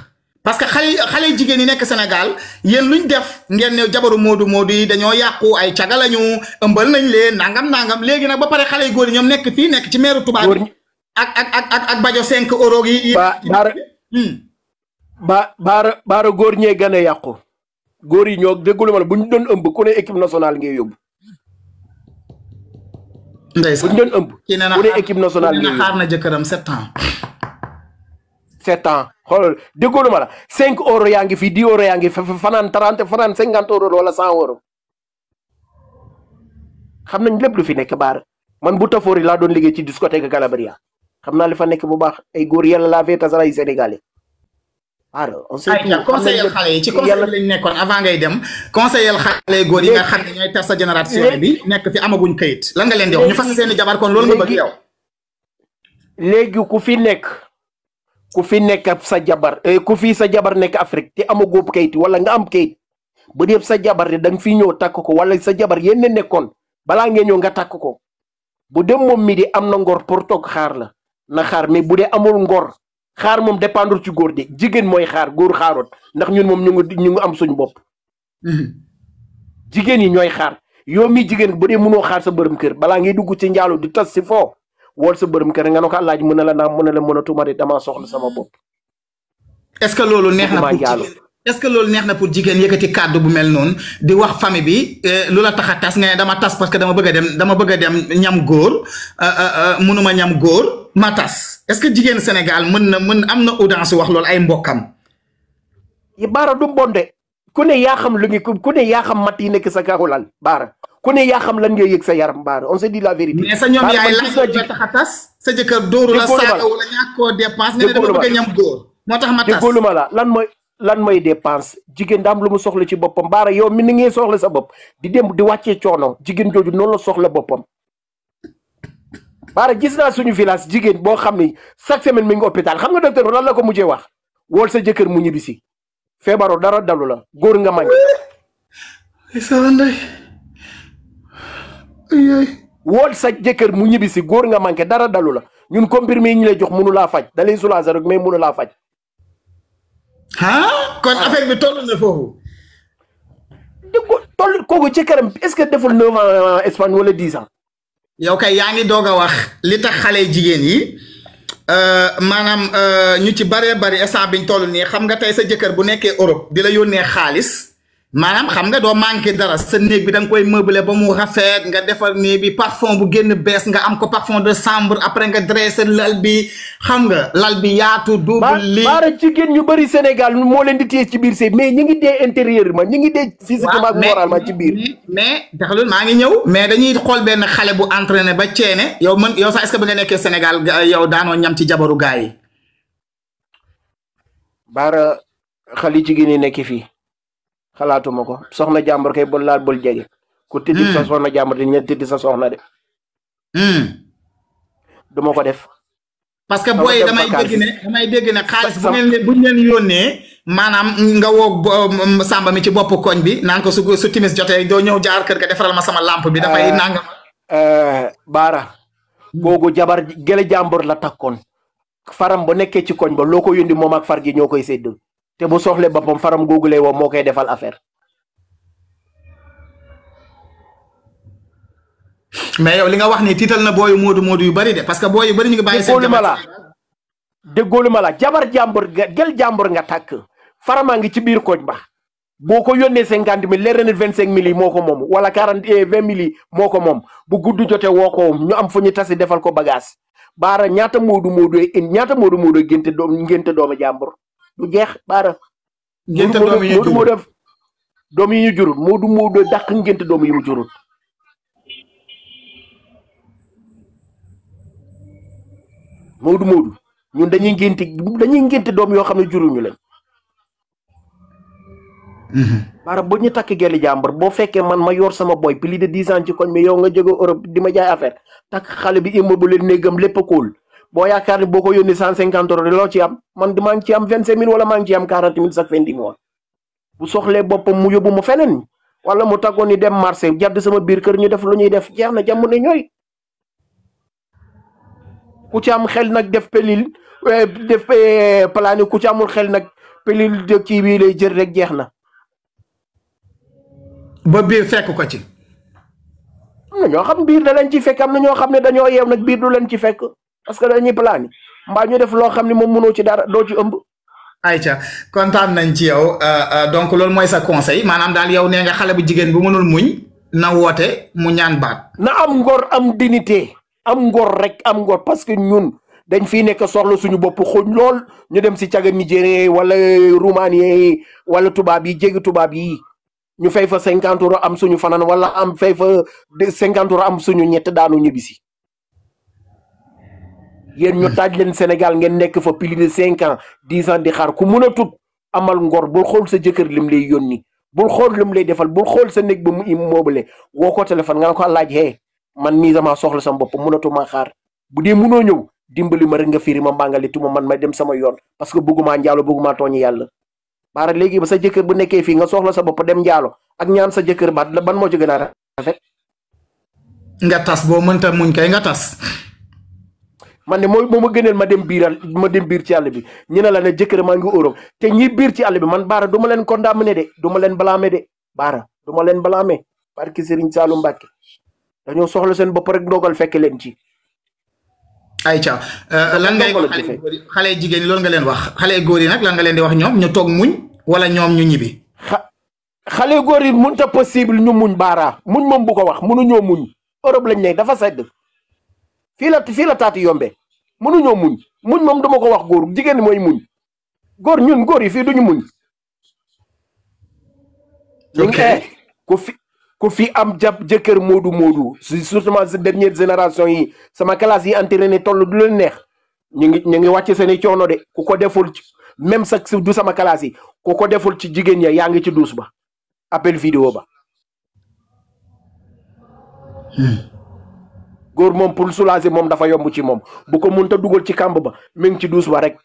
parce que xale jigéen yi nekk Sénégal yéen luñ def ngeen ne jabaru moodu moodu yi dañoo yàqu ay caga lañu ëmbal nañ leen nangam léegi nag ba pare xale yu góor yi ñoom nekk fii nekk ci meeru tubaab ak bajo 5 euros yi. baara góor ñee gën a yàqu góor yi ñoo déggulu ma la bu ñu doon ëmb ku ne équipe nationale ngay yóbbu. ndeysaan bu ñu doon ëmb. ku ne équipe nationale ngay yóbbu xaar na jëkkëram 7 ans. 7 ans xoolal déggulu ma la 5 euros yaa ngi fi 10 euros yaa ngi fi fanaan 30 fanaan 50 euros wala 100 euros. xam nañ lépp lu fi nekk baara man bu tafoori laa doon liggéey ci discothèque Calabria xam naa li fa nekk bu baax ay góor yàlla laa fee tasara ay sénégalais. alors on sait tout conseiller xale yi ci conseil lañ nekkoon avant ngay dem conseiller xale yi góor yi nga xam ne ñooy ter sa génération bi nekk fi amaguñ kayit lan nga leen di wax ñu fas seeni jabar kon loolu nga bëgg yow. léegi ku fi nekk sa jabar ku fi sa jabar nekk Afrique te amagoo kayit wala nga am kayit bu dee sa jabar de da nga fi ñëw takk ko wala sa jabar yéen nekkoon balaa ngeen ñëw nga takk ko bu dem moom mi di am na ngor pour toog xaar la na xaar mais bu dee amul ngor. xaar moom dépendre ci góor de jigéen mooy xaar góor xaaroot ndax ñun moom ñu ngi am suñu bopp. jigéen yi ñooy xaar yow mi jigéen bu dee mënoo xaar sa bërëm kër balaa ngay dugg ci njaalu di tas si foo wool sa bërëm kër nga ne ko laaj mën na la naam mën na la mënatuma de damaa soxla sama bopp. est-ce que loolu neex na pour jigéen est-ce que loolu neex na pour jigéen yëkkati kàddu bu mel noonu di wax famille bi lu la tax a tas nga ne dama tas parce que dama bëgg a dem ñam góor mënuma ñam góor ma tas est-ce que jigéen Sénégal am na audace wax loolu ay mbokkam. yi baara du bonde ku ne yaa xam lu ngi ku ne yaa xam mat yi nekk sa kaxulal baara ku ne yaa xam lan ngay yëg sa yaram baara on se dit la vérité. mais sa ñoom yaay laaj la tax a tas sa jëkkër dóoru la saaga wala ñàkk koo dépense nga ne dama bëgg a ñam góor moo tax ma tas déggoo la lan mooy dépense jigéen daam lu mu soxla ci boppam baara yow mi ni ngay soxla sa bopp di dem di wàccee coono jigéen jooju noonu la soxla boppam. baara gis naa suñu village jigéen boo xam ni chaque semaine mi ngi hôpital xam nga docteur lan la ko mujjee wax wool sa jëkkër mu ñibbisi feebaroo dara dalu la góor nga manqué. wool sa jëkkër mu ñibbisi góor nga manqué dara dalu la ñun comprimé yi ñu lay jox mënu laa faj da lay soulager rek mais mënu laa faj. kon affaire bi toll na foofu. dégg ko toll kooku jëkkëram est-ce que deful 9 ans Espagne wala 10 ans. yow kay yaa ngi doog a wax li tax xale jigéen yi maanaam ñu ci bëree bëri instant biñ toll nii xam nga tey sa jëkkër bu nekkee Europe di la yónnee xaalis maanaam xam nga doo manqué dara sa néeg bi da nga koy meubler ba mu rafet nga defar néeg bi parfum bu génn bees nga am ko parfum de chambre après nga dressé lal bi xam nga lal bi yaatu. double lit baara jigéen ñu bëri Sénégal moo leen di téye ci biir sëy mais ñu ngi dee intérieurement ñu ngi dee physiquement ak moralement ci biir. mais taxalul maa ngi ñëw mais dañuy xool benn xale bu entraîné ba ceene yow sax est-ce que ba nga nekkee Sénégal yow daanoo ñam ci jabaru gaa yi. baara xale jigéen yi nekk fii. xalaatuma ko soxna jàmbur kay bul laal bul jege. ku tëddi sa soxna jàmbur di ñeent tëddi sa soxna de. duma ko def. parce que booy damay dégg ne xaalis buñ leen yónnee maanaam nga woo sàmba mi ci bopp koñ bi naan ko su timis jotee doo ñëw jaar kër ga defaral ma sama lampe bi. dafay nangam. baara. googu jabar gele jàmbur la takkoon. faram ba nekkee ci koñ ba loo ko yónni moom ak far gi ñoo koy séddoo. te bu soxlee boppam faram googu lay woo moo koy defal affaire. mais yow li nga wax ni tiital na booyu moodu yu bari de parce que booy yu bari ñu ngi bàyyi seen jabar. déggoolu ma la jabar jàmbur gel jàmbur nga takk faramaa ngi ci biir koñ ba boo ko yónnee 50 000 leer na 25 000 yi moo ko moom wala 20 000 yi moo ko moom bu gudd jotee woo ko ñu am fu ñu tasi defal ko bagage baara ñaata moodu ngénte doomu jàmbur. du jeex baara. ngénte doom yi ñu jurul doom yi ñu jurul moodu dàq ngénte doom yi mu jurul. moodu ñun dañuy ngénte doom yoo xam ne juruñu leen. baara bu ñu takk gelli jàmbur boo fekkee man ma yor sama boy plus de 10 ans ci koñ mi yow nga jóge Europe di ma jaay affaire takk xale bi immeuble néegam lépp a kóol. boo yaakaar ne boo ko yónnee 150 euros loo ci am man maa ngi ci am 25 000 wala maa ngi ci am 40 000 chaque fin du mois bu soxlee boppam mu yóbbu ma feneen wala mu tàggoon ni dem marché jàdd sama biir kër ñu def lu ñuy def jeex na jàmm ne ñooy ku ci am xel nag def pelil def plani ku ci amul xel nag pilule de kii bii lay jël rek jeex na. ba biir fekk ko ci. am na ñoo xam biir da leen ci fekk am na ñoo xam ne dañoo yeew nag biir du leen ci fekk parce que dañuy plané mbaa ñu def loo xam ne moom mënoo ci dara doo ci ëmb. ayca kontaan nañ ci yow donc loolu mooy sa conseil maanaam daal yow nee nga xale bu jigéen bu mënul muñ na woote mu ñaan baat. na am ngor am dignité am ngor rek am ngor parce que ñun dañ fiy nekk soxla suñu bopp xuñ lool ñu dem si caga nigérien wala roumanien wala tubaab yi jéggi tubaab yi ñu fay fa 50 € am suñu fanaan wala am fay fa 50 € am suñu ñett daanu ñibbisi yéen ñu taaj leen Sénégal ngeen nekk fa plus de 5 ans 10 ans di xaar ku mun a tut amal ngor bul xool sa jëkkër lim lay yónni bul xool lim lay defal bul xool sa néeg ba mu immeuble woo ko téléphone nga ne ko laaj hee man mii sama soxla sama bopp mënatuma xaar bu dee munoo ñëw dimbali ma rek nga firi ma mbàngale tuma man ma dem sama yoon parce que bëgguma njaalo bëgguma tooñ yàlla baara léegi ba sa jëkkër bu nekkee fii nga soxla sa bopp dem njaalo ak ñaan sa jëkkër baat la ban moo ci gën a rafet. nga tas boo mënta muñ kay nga tas. man de moo ma gënal ma dem biir ci àll bi ñu ne la ne jëkkër maa ngi Europe te ñi biir ci àll bi man baara du ma leen condamné de du ma leen blâmer de baara du ma leen blâmer barki Serigne Saliou Mbacké dañoo soxla seen bopp rek ndogal fekk leen ci. ayca lan ngay wax xale jigéen ñi loolu nga leen wax xale góor yi nag lan nga leen di wax ñoom ñu toog muñ wala ñoom ñu ñibbi. xale góor yi mënut a possible ñu muñ baara muñ moom bu ko wax mënuñoo muñ Europe lañ ne dafa sedd fii la taati yombe mënuñoo muñ moom dama ko wax góor jigéen mooy muñ góor ñun góor yi fii duñu muñ. ok ku fi am jëkkër moodu surtout sa dernière génération yi sama classe yi entraîné toll du leen neex ñu ngi wàcc seeni coono de ku ko deful même sax du sama classe yi ku ko deful ci jigéen ña yaa ngi ci duus ba appel vidéo ba. góor moom pour soulager moom dafa yomb ci moom bu ko mënta dugal ci kàmb ba mi ngi ci duus ba rek.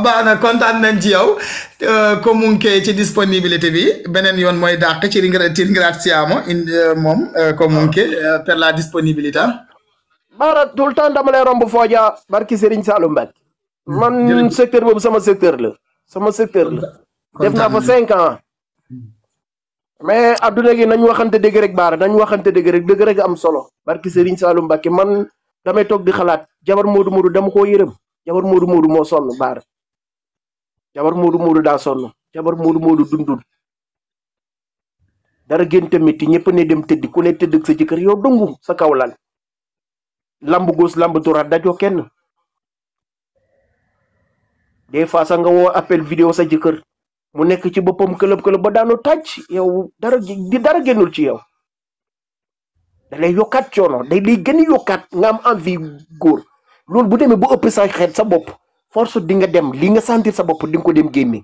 baax na kontaan nañ ci yow comunque ci disponibilité bi beneen yoon mooy dàq ci ringraziamo moom comunque per la disponibilità. Baara tout le temps dama lay romb fooja barki Serigne Saliou Mbacké man secteur boobu sama secteur la def naa fa 5 ans mais adduna gi nañ waxante dëgg rek Baara nañ waxante dëgg rek am solo barki Serigne Saliou Mbacké man damay toog di xalaat jabar Moodu dama koo yërëm jabar Moodu moo sonn Baara jabar Moodu daa sonn jabar Moodu dundul dara gën tamit ñëpp ne dem tëddi ku ne tëdd sa jëkkër yow dungu sa kaw lan lamb góos lamb droite dajoo kenn des fois sax nga woo appel vidéo sa jëkkër mu nekk ci boppam këlëb ba daanu tàcc yow dara génnul ci yow da lay yokkaat coono day lay gën a yokkaat nga am envie góor loolu bu demee bu ëpp sa xeet sa bopp force di nga dem li nga sentir sa bopp di nga ko dem génne.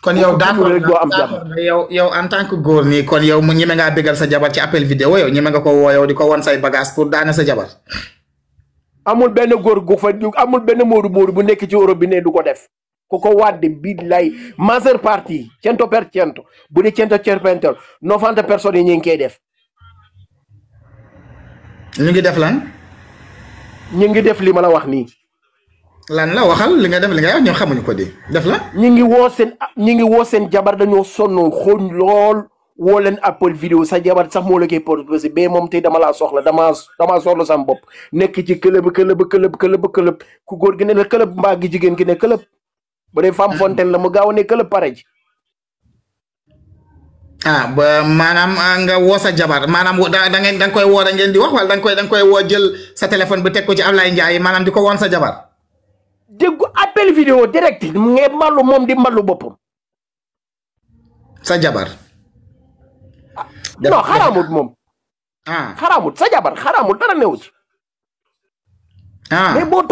kon yow d'accord rek doo am jàmm yow en tant que góor nii kon yow mu ñeme ngaa bégal sa jabar ci appel vidéo yow ñeme nga ko woo yow di ko wan say bagage pour daane sa jabar. amul benn góor gu fa amul benn moodu bu nekk ci Europe bi ne du ko def ku ko wadde billahi majeure partie 100% bu dee 100% 90 personnes yi ñu ngi koy def. ñu ngi def lan. ñu ngi def li ma la wax nii. lan la waxal li nga def li nga wax ñoom xamuñu ko di def la. ñu ngi woo seen jabar dañoo sonn xooñ lool woo leen appel vidéo sa jabar sax moo la koy proposé ba moom tey dama laa soxla damaa soxla sama bopp nekk ci këlëb ku góor gi ne la këlëb mbaa gi jigéen gi ne këlëb bu dee femme fontaine la mu gaaw a ne këlëb pare ji. ba maanaam nga woo sa jabar maanaam da nga koy woo da ngeen di wax wala da nga koy woo jël sa téléphone bi teg ko ci Ablaye Ndiaye maanaam di ko woon sa jabar. déggu appel vidéo direct ngay mballu moom di mballu boppam. sa jabar. non xaraamut moom. xaraamut sa jabar xaraamut dara newu ci. mais boo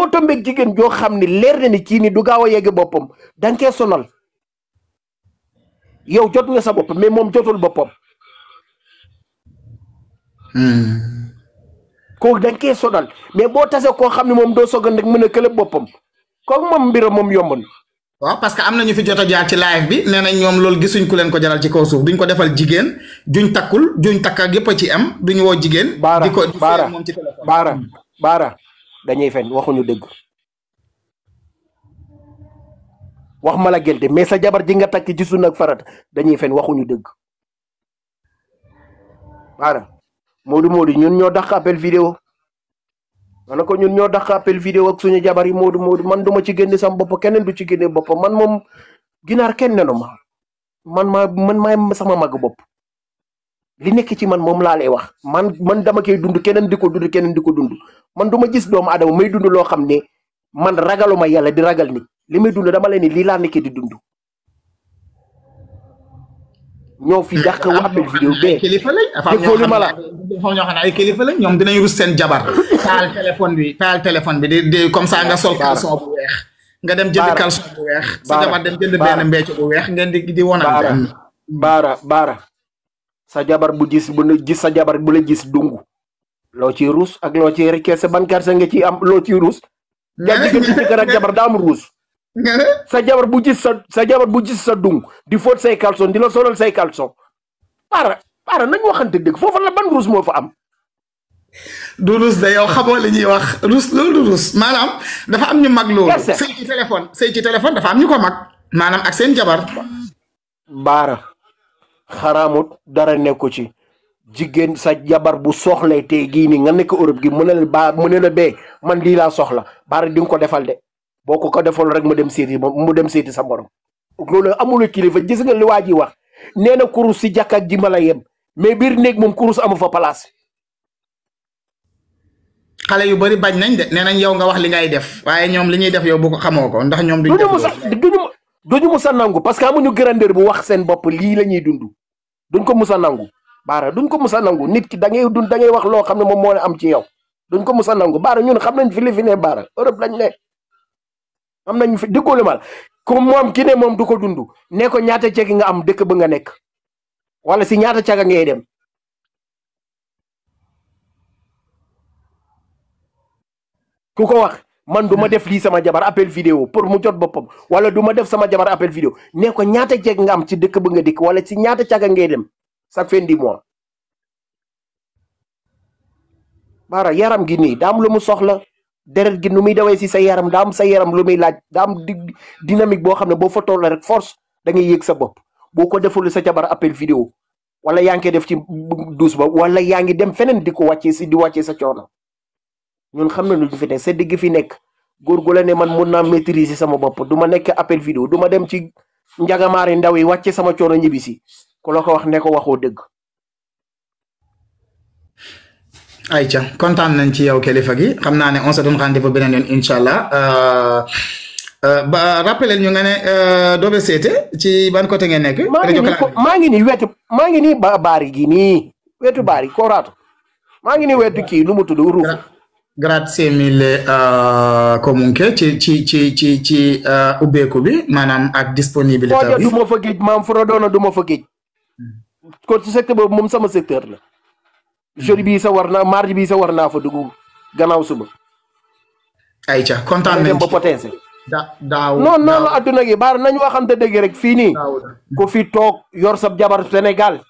tombeeg jigéen joo xam ne leer na ni kii ni du gaaw a yegg boppam da nga koy sonal. yow jot nga sa bopp mais moom jotul boppam. kooku da nga koy sonal mais boo tasee koo xam ne moom doo soog a nekk mën a këlëb boppam kooku moom mbiram moom yomb na waaw parce que am na ñu fi jot a jaar ci live bi nee nañ ñoom loolu gisuñ ku leen ko jaral ci kaw suuf duñ ko defal jigéen juñ takkul juñ takk ak yëpp a ci am duñ woo jigéen. baara di ko baara moom ci téléphone. baara dañuy fen waxuñu dëgg wax ma la gelte mais sa jabar ji nga takk ci sunna ak farata dañuy fen waxuñu dëgg baara Modou ñun ñoo dàq appel vidéo man ko ñun ñoo dàq appel vidéo ak suñu jabar yi Modou man duma ci génne sama bopp keneen du ci génne bopp man moom ginaar kenn nenu ma man maay sama mag bopp li nekk ci man moom laa lay wax man dama koy dund keneen di ko dund man du ma gis doomu adama may dund loo xam ne man ragaluma yàlla di ragal nit li may dund dama leen ni lii laa nekk di dund ñoo fi dàq wu appel vidéo bee kilifa lañ dafa am ñoo xam ne ay kilifa lañ ñoom dinañ rus seen jabar taal téléphone bi di comme ça nga sol caleçon bu weex nga dem jënd caleçon bu weex sa jabar dem jënd benn mbecc bu weex ngeen di wonante baara sa jabar bu gis sa jabar bu la gis dungu loo ciy ruus ak loo ciy rekeese ban kersa nga ciy am loo ciy ruus diggante jëkkër ak jabar daa am ruus sa jabar bu gis sa dung di fóot say caleçon di la solal say caleçon para nañ waxante dëgg foofu la ban ruus moo fa am du ruus da yow xamoo li ñuy wax ruus loolu ruus maanaam dafa am ñu mag loolu sëy ci téléphone dafa am ñu ko mag maanaam ak seen jabar baara xaraamut dara nekku ci jigéen sa jabar bu soxlay tey gii nii nga nekk Europe gi mu ne la bee man lii laa soxla baara di nga ko defal de boo ko defal rek mu dem seeti sa borom loolu amul kilifa gis nga li waa ji wax nee na kurus si jàkk ak jimba la yem mais biir néeg moom kurus amu fa place. xale yu bari bañ nañ de nee nañ yow nga wax li ngay def waaye ñoom li ñuy def yow bu ko xamoo ko ndax ñoom duñu musa nangu parce que amuñu grandeur bu wax seen bopp lii la ñuy dund duñ ko musa nangu baara duñ ko musa nangu nit ki da ngay wax loo xam ne moom moo am ci yow duñ ko musa nangu baara ñun xam nañ fi li fi ne baara Europe lañ ne am nañ fi dëggoole mal comme moom ki ne moom du ko dund ne ko ñaata ceeg nga am dëkk ba nga nekk wala si ñaata caga ngay dem ku ko wax man du ma def lii sama jabar appel vidéo pour mu jot boppam wala du ma def sama jabar appel vidéo ne ko ñaata ceeg nga am ci dëkk ba nga dikk wala si ñaata caga ngay dem chaque fin du mois baara yaram gi nii daa am lu mu soxla deret gi nu muy dawee si sa yaram daa am sa yaram lu muy laaj daa am dynamique boo xam ne boo fa toll rek force da ngay yëg sa bopp boo ko deful sa jabar appel vidéo wala yaa ngi koy def ci douche ba wala yaa ngi dem feneen di ko wàccee sa coono ñun xam na lu fi nekk sa digg fi nekk góor gu la ne man mun naa maîtriser sama bopp du ma nekk appel vidéo du ma dem ci njagamaari ndaw yi wàcce sama coono ñibbisi ku la ko wax ne ko waxoo dëgg. ayca kontaan nañ ci yow kilifa gi xam naa ne on se donne rendez-vous beneen yoon incha allah ba rappelé ñu nga ne Dobe Seete ci ban côté ngeen nekk. maa ngi nii baari gi nii wetu baari kooraatu maa ngi nii wetu kii lu mu tudd ruuf. grazie mille comunque ci ubbeeku bi maanaam ak disponibilité bi. du ma fa géej maam Frodona du ma fa géej. kon ci secteur boobu moom sama secteur la. jeudi bii sa war naa mardi bii sa war naa fa dugg gannaaw suba. ayca kontaan nañ ba potencé. daaw non la adduna gi baar nañu waxante dëgg rek fii nii. ku fi toog yor sa jabar Sénégal.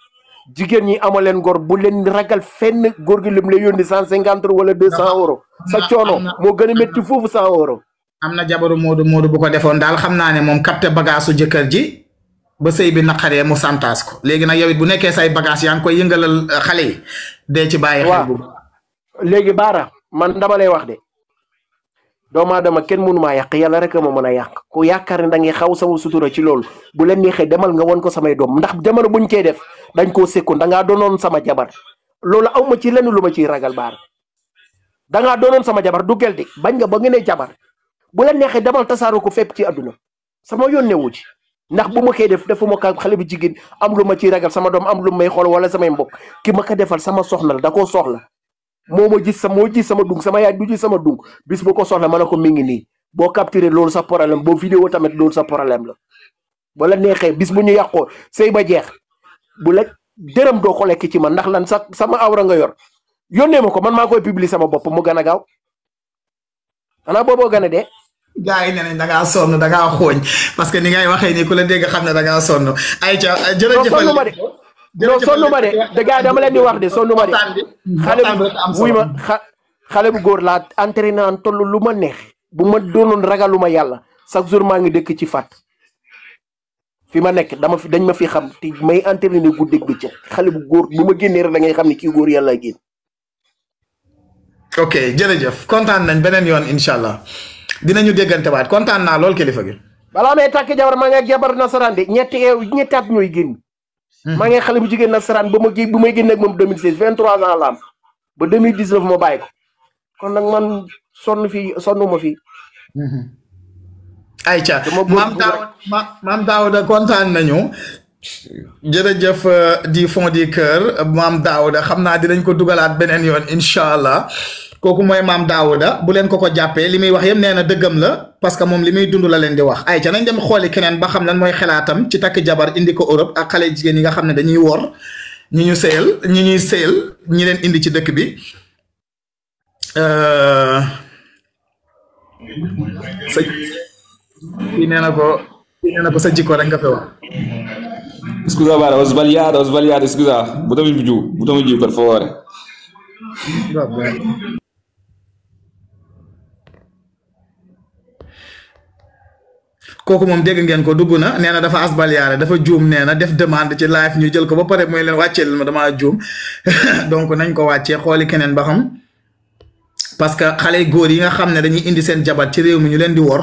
jigéen ñi ama leen góor bu leen ragal fenn góor gi lim la yónni 150 wala 200 euros. sa coono moo gën a métti foofu 100 euros. am na jabaru Moodu bu ko defoon daal xam naa ne moom capté bagaasu jëkkër ji. ba sëy bi naqaree mu santaas ko léegi nag yow it bu nekkee say bagage yaa ngi koy yëngalal xale yi dee ci bàyyi xel bu léegi baara man dama lay wax de doomu aadama kenn mënu maa yàq yàlla rek ma mën a yàq ku yaakaar ne da ngay xaw sama sutura ci loolu bu leen neexee demal nga won ko samay doom ndax jamono buñ koy def dañ koo sekkoon da ngaa doonoon sama jabar loolu aw ma ci lenn lu ma ciy ragal baara da ngaa doonoon sama jabar du gel de bañ nga ba nga ne jabar bu leen neexee demal tasaaroo ko fépp ci àdduna sama yónnee wu ci ndax bu ma koy def defuma ko xale bu jigéen am lu ma ciy ragal sama doom am lu may xool wala samay mbokk ki ma ko defal sama soxna la da koo soxla moo gis sama dung sama yaay du gis sama dung bis bu ko soxla ma ne ko mi ngi nii boo capturé loolu sa problème boo vidéo tamit loolu sa problème la ba la neexee bis bu ñu yàqoo sëy ba jeex bu la dërëm doo ko lekk ci man ndax lan sama awra nga yor yónnee ma ko man maa koy publier sama bopp mu gën a gaaw xanaa booboo gën a dee gars yi nee nañ da ngaa sonn da ngaa xooñ parce que ni ngay waxee nii ku la dégg xam ne da ngaa sonn. ayca non jërëjëfal sonn ma de non sonn ma de de gars yi dama leen di wax de sonn ma de xale bu wuy ma xale bu góor laa entraîné naan toll lu ma neex bu ma doonoon ragaluma yàlla chaque jour maa ngi dëkk ci fat fi ma nekk dañ ma fi xam te may entraîné guddeeg bëccëg xale bu góor bu ma génnee rek da ngay xam ne kii góor yàlla génn. ok jërëjëf kontaan nañ beneen yoon incha allah dinañu déggante waat kontaan naa lool kilifa gi. balaa may takk jabar maa ngi jabar nasaraan de ñetti at ñooy génn. maa ngi xale bu jigéen nasaraan ba bu may génn ak moom 2016 23 ans la am ba 2019 ma bàyyi ko kon nag man sonn ma fii. ayca maam Daouda kontaan nañu. jërëjëf du fond du cœur maam Daouda xam naa dinañ ko dugalaat beneen yoon incha allah kooku mooy maam Daouda bu leen ko jàppee li muy wax yëpp nee na dëggam la parce que moom li muy dund la leen di wax ayca nañ dem xooli keneen ba xam lan mooy xalaatam ci takk jabar indi ko Europe ak xale jigéen yi nga xam ne dañuy wor ñi ñuy sëyal ñi leen indi ci dëkk bi kii nee na ko sa jikko rek nga fi wax. Scusa, guarda, ho sbagliato, scusa, buttami giù per favore. Vabbè. kooku moom dégg ngeen ko dugg na nee na dafa asbaliyaare dafa juum nee na def demande ci live ñu jël ko ba pare mooy leen wàccee leen ma damaa juum donc nañ ko wàccee xooli keneen ba xam parce que xale góor yi nga xam ne dañuy indi seen jabar ci réew mi ñu leen di wor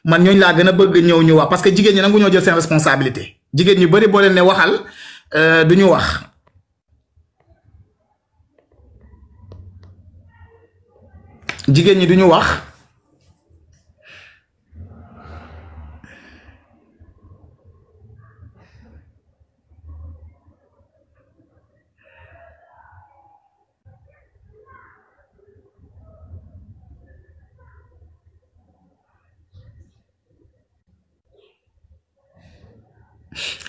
man ñooñu laa gën a bëgg ñëw ñu wax parce que jigéen ñi nangu ñoo jël seen responsabilité jigéen ñu bari boo leen ne waxal du ñu wax jigéen ñi du ñu wax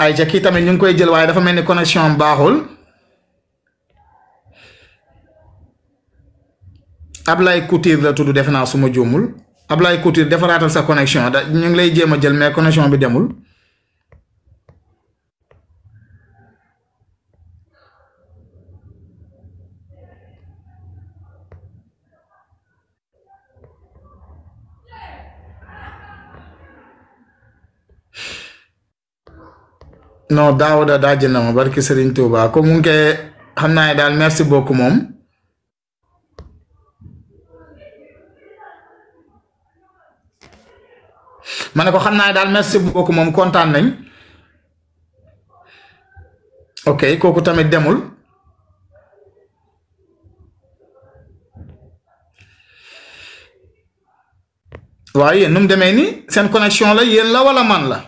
ay ca kii tamit ñu ngi koy jël waaye dafa mel ni connexion baaxul Ablaye Couture la tudd defe naa su ma juumul Ablaye Couture defaraatal sa connexion ñu ngi lay jéem a jël mais connexion bi demul non Daouda daaj na ma barki Serigne Touba ko mu ngi koy xam naa ne daal merci beaucoup moom ma ne ko xam naa ne daal merci beaucoup moom kontaan nañ ok kooku tamit demul waaye yéen nu mu demee ni seen connexion la yéen la wala man la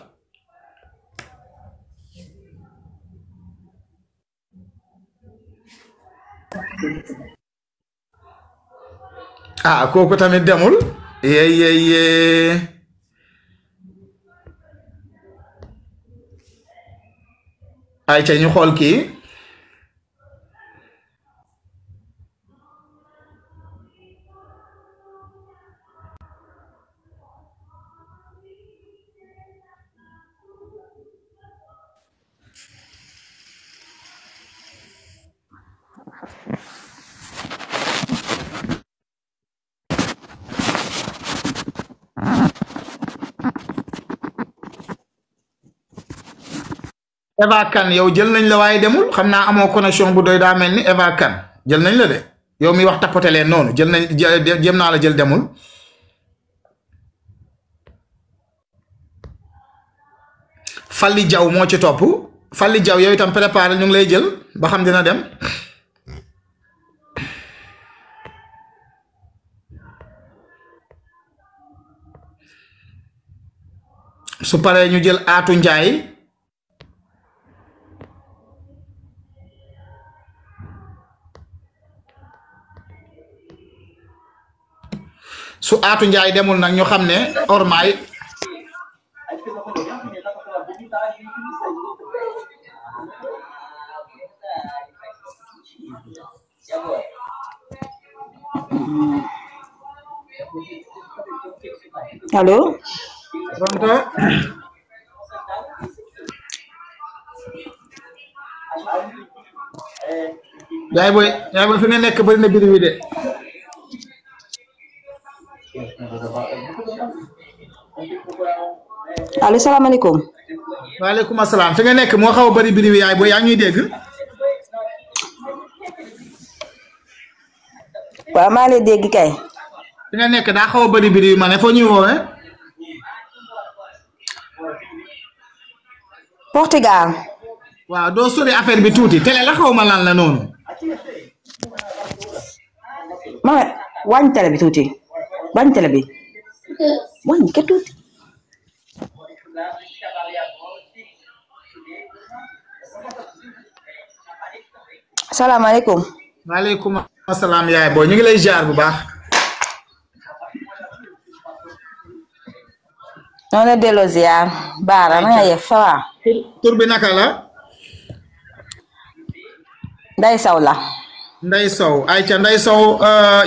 ah kooku tamit demul yee ay ca ñu xool kii Eva Kane yow jël nañ la waaye demul xam naa amoo connexion bu doy daa mel ni Eva Kane jël nañ la de yow mi wax tapote leen noonu jël nañ jéem naa la jël demul Falli Jaw moo ci topp Falli Jaw yow itam préparé ñu ngi lay jël ba xam dina dem su paree ñu jël Aatu Njaay su Aatu Njaay demul nag ñu xam ne ormaay allo. pronto. yaay booy fi nga nekk bëri na biri wi de. allo salaamaaleykum. waaleykum asalaam fi nga nekk moo xaw a bëri biri wi yaay booy yaa ngi ñuy dégg. waaw maa lay dégg kay. fi nga nekk daa xaw a bëri biri wi ma ne foo ñuy woowee. Portugal. waaw doo sori affaire bi tuuti télé la xaw ma lan la noonu. ma wàññi télé bi tuuti wàññi télé bi wàññi ke tuuti. salaamaaleykum. waaleykum asalaam yaay booy ñu ngi lay ziar bu baax. noonu la delloo ziar. Baara na nga yef ça va. tur bi naka la. Ndey Sow la. Ndey Sow ayca Ndey Sow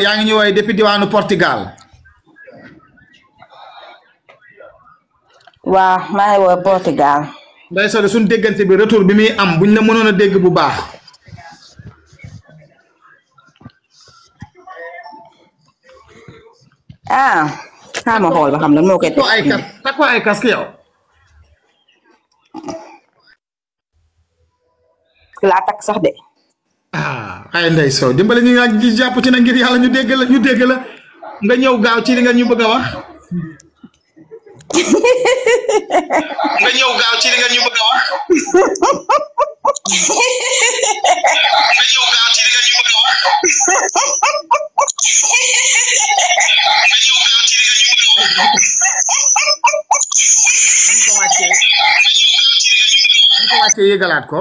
yaa ngi ñu woowee depuis diwaanu Portugal. waaw maa ngi woowee Portugal. Ndey Sow suñu déggante bi retour bi muy am buñ la mënoon a dégg bu baax. xaaral ma xool ba xam lan moo koy. takko ay casque yow. laa takk sax de. ay Ndey Sow dimbale ñu ngi di jàpp ci na ngir yàlla ñu dégg la nga ñëw gaaw ci li nga ñu bëgg a wax. nga ñëw gaaw ci li nga ñu bëgg a wax. nga ñëw gaaw ci li nga ñu bëgg a wax. dañ ko wàccee yëgalaat ko.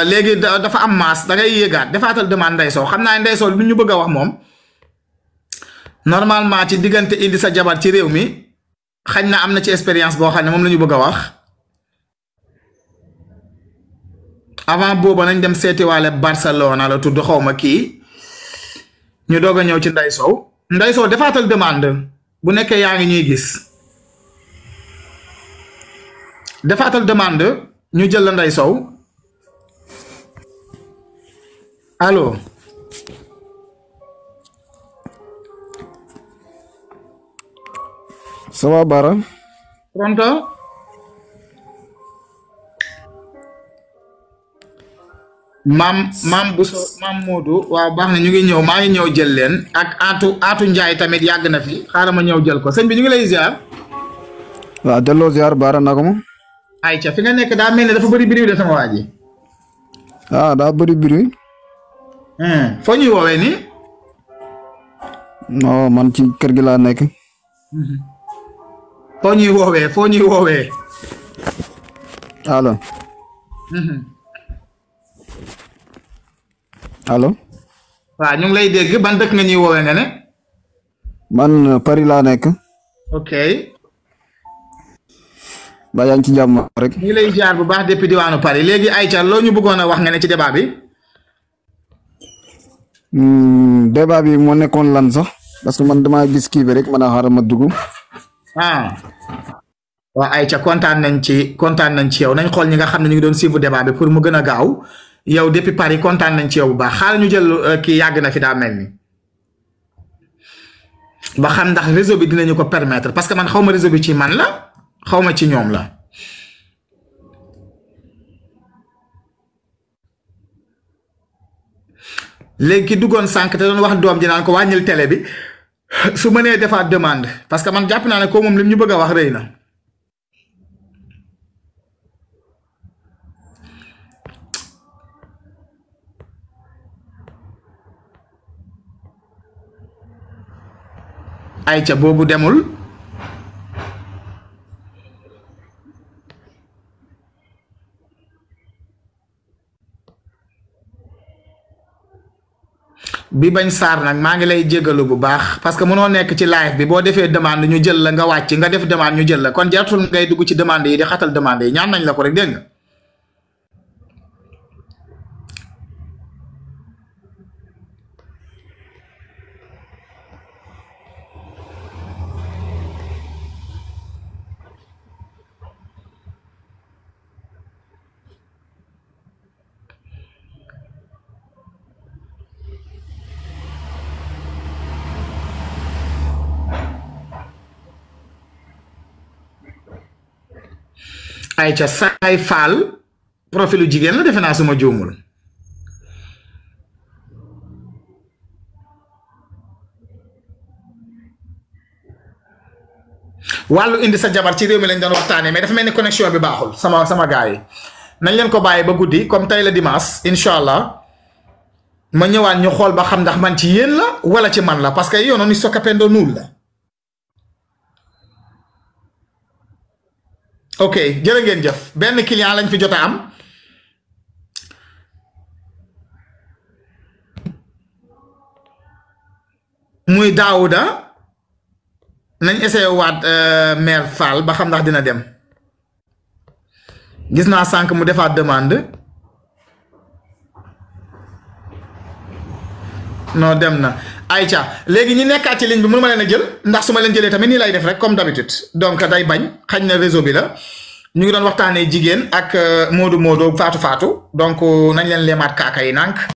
léegi dafa am maas da ngay yëgaat defaatal demande Ndey Sow xam naa Ndey Sow lu ñu bëgg a wax moom normalement ci diggante indi sa jabar ci réew mi xañ na am na ci expérience boo xam ne moom la ñu bëgg a wax avant booba nañ dem seetiwaale Barcelona la tudd xaw ma kii ñu doog a ñëw ci Ndey Sow Ndey Sow defaatal demande bu nekkee yaa ngi ñuy gis defaatal demande ñu jël la Ndey Sow allo. ça va Bara. pronto. maam Bousso maam Modou waaw baax na ñu ngi ñëw maa ngi ñëw jël leen ak Aatu Njaay tamit yàgg na fi xaaral ma ñëw jël ko sëñ bi ñu ngi lay ziar. waaw delloo ziar Bara naka ma. ayca fi nga nekk daa mel ne dafa bëri biri de sama waa ji. daa bëri biri. foo ñuy woowee nii. non man ci kër gi laa nekk. foo ñuy woowee. allo. allo. waaw ñu ngi lay dégg ban dëkk nga ñuy woowee nga ne. man Paris laa nekk. ok. ba yaa ngi ci jàmm rek. ñu ngi lay ziar bu baax depuis diwaanu Paris léegi Aïcha loo ñu bëggoon a wax nga ne ci débat bi. débat bi moo nekkoon lan sax parce que man damaa gis kii bi rek man a xaaral ma dugg. waaw Aïcha kontaan nañ ci yow nañ xool ñi nga xam ne ñu ngi doon suivre débat bi pour mu gën a gaaw yow depuis Paris kontaan nañ ci yow bu baax xaaral ñu jël kii yàgg na fi daa mel ni ba xam ndax réseau bi dinañu ko permettre parce que man xaw ma réseau bi ci man la xaw ma ci ñoom la. léegi ki duggoon sànq te doon wax doom ji naan ko wàññil télé bi su mënee defaat demande parce que man jàpp naa ne ko moom lim ñu bëgg a wax rëy na. ayca boobu demul. bi bañ saar nag maa ngi lay jégalu bu baax parce que mënoo nekk ci live bi boo defee demande ñu jël la nga wàcc nga def demande ñu jël la kon jartul ngay dugg ci demande yi di xatal demande yi ñaan nañ la ko rek dégg nga. Aïcha Saay Fall profilu jigéen la defe naa suma juumul wàllu indi sa jabar ci réew mi lañ doon waxtaanee mais dafa mel ni connexion bi baaxul sama gars yi nañ leen ko bàyyi ba guddi comme tey la dimanche incha allah ma ñëwaat ñu xool ba xam ndax man ci yéen la wala ci man la parce que io non sto capendo nulla ok jërë ngeen jëf benn client lañ fi jot a am muy Daouda nañ essayé waat maire Fall ba xam ndax dina dem gis naa sànq mu defaat demande non dem na Aïcha léegi ñi nekkaat ci ligne bi mënu ma leen a jël ndax su ma leen jëlee tamit nii lay def rek comme d'habitude donc day bañ xañ na réseau bi la ñu ngi doon waxtaanee jigéen ak Modou Modou Fatou Fatou donc nañ leen leemaat kaaka yi nànk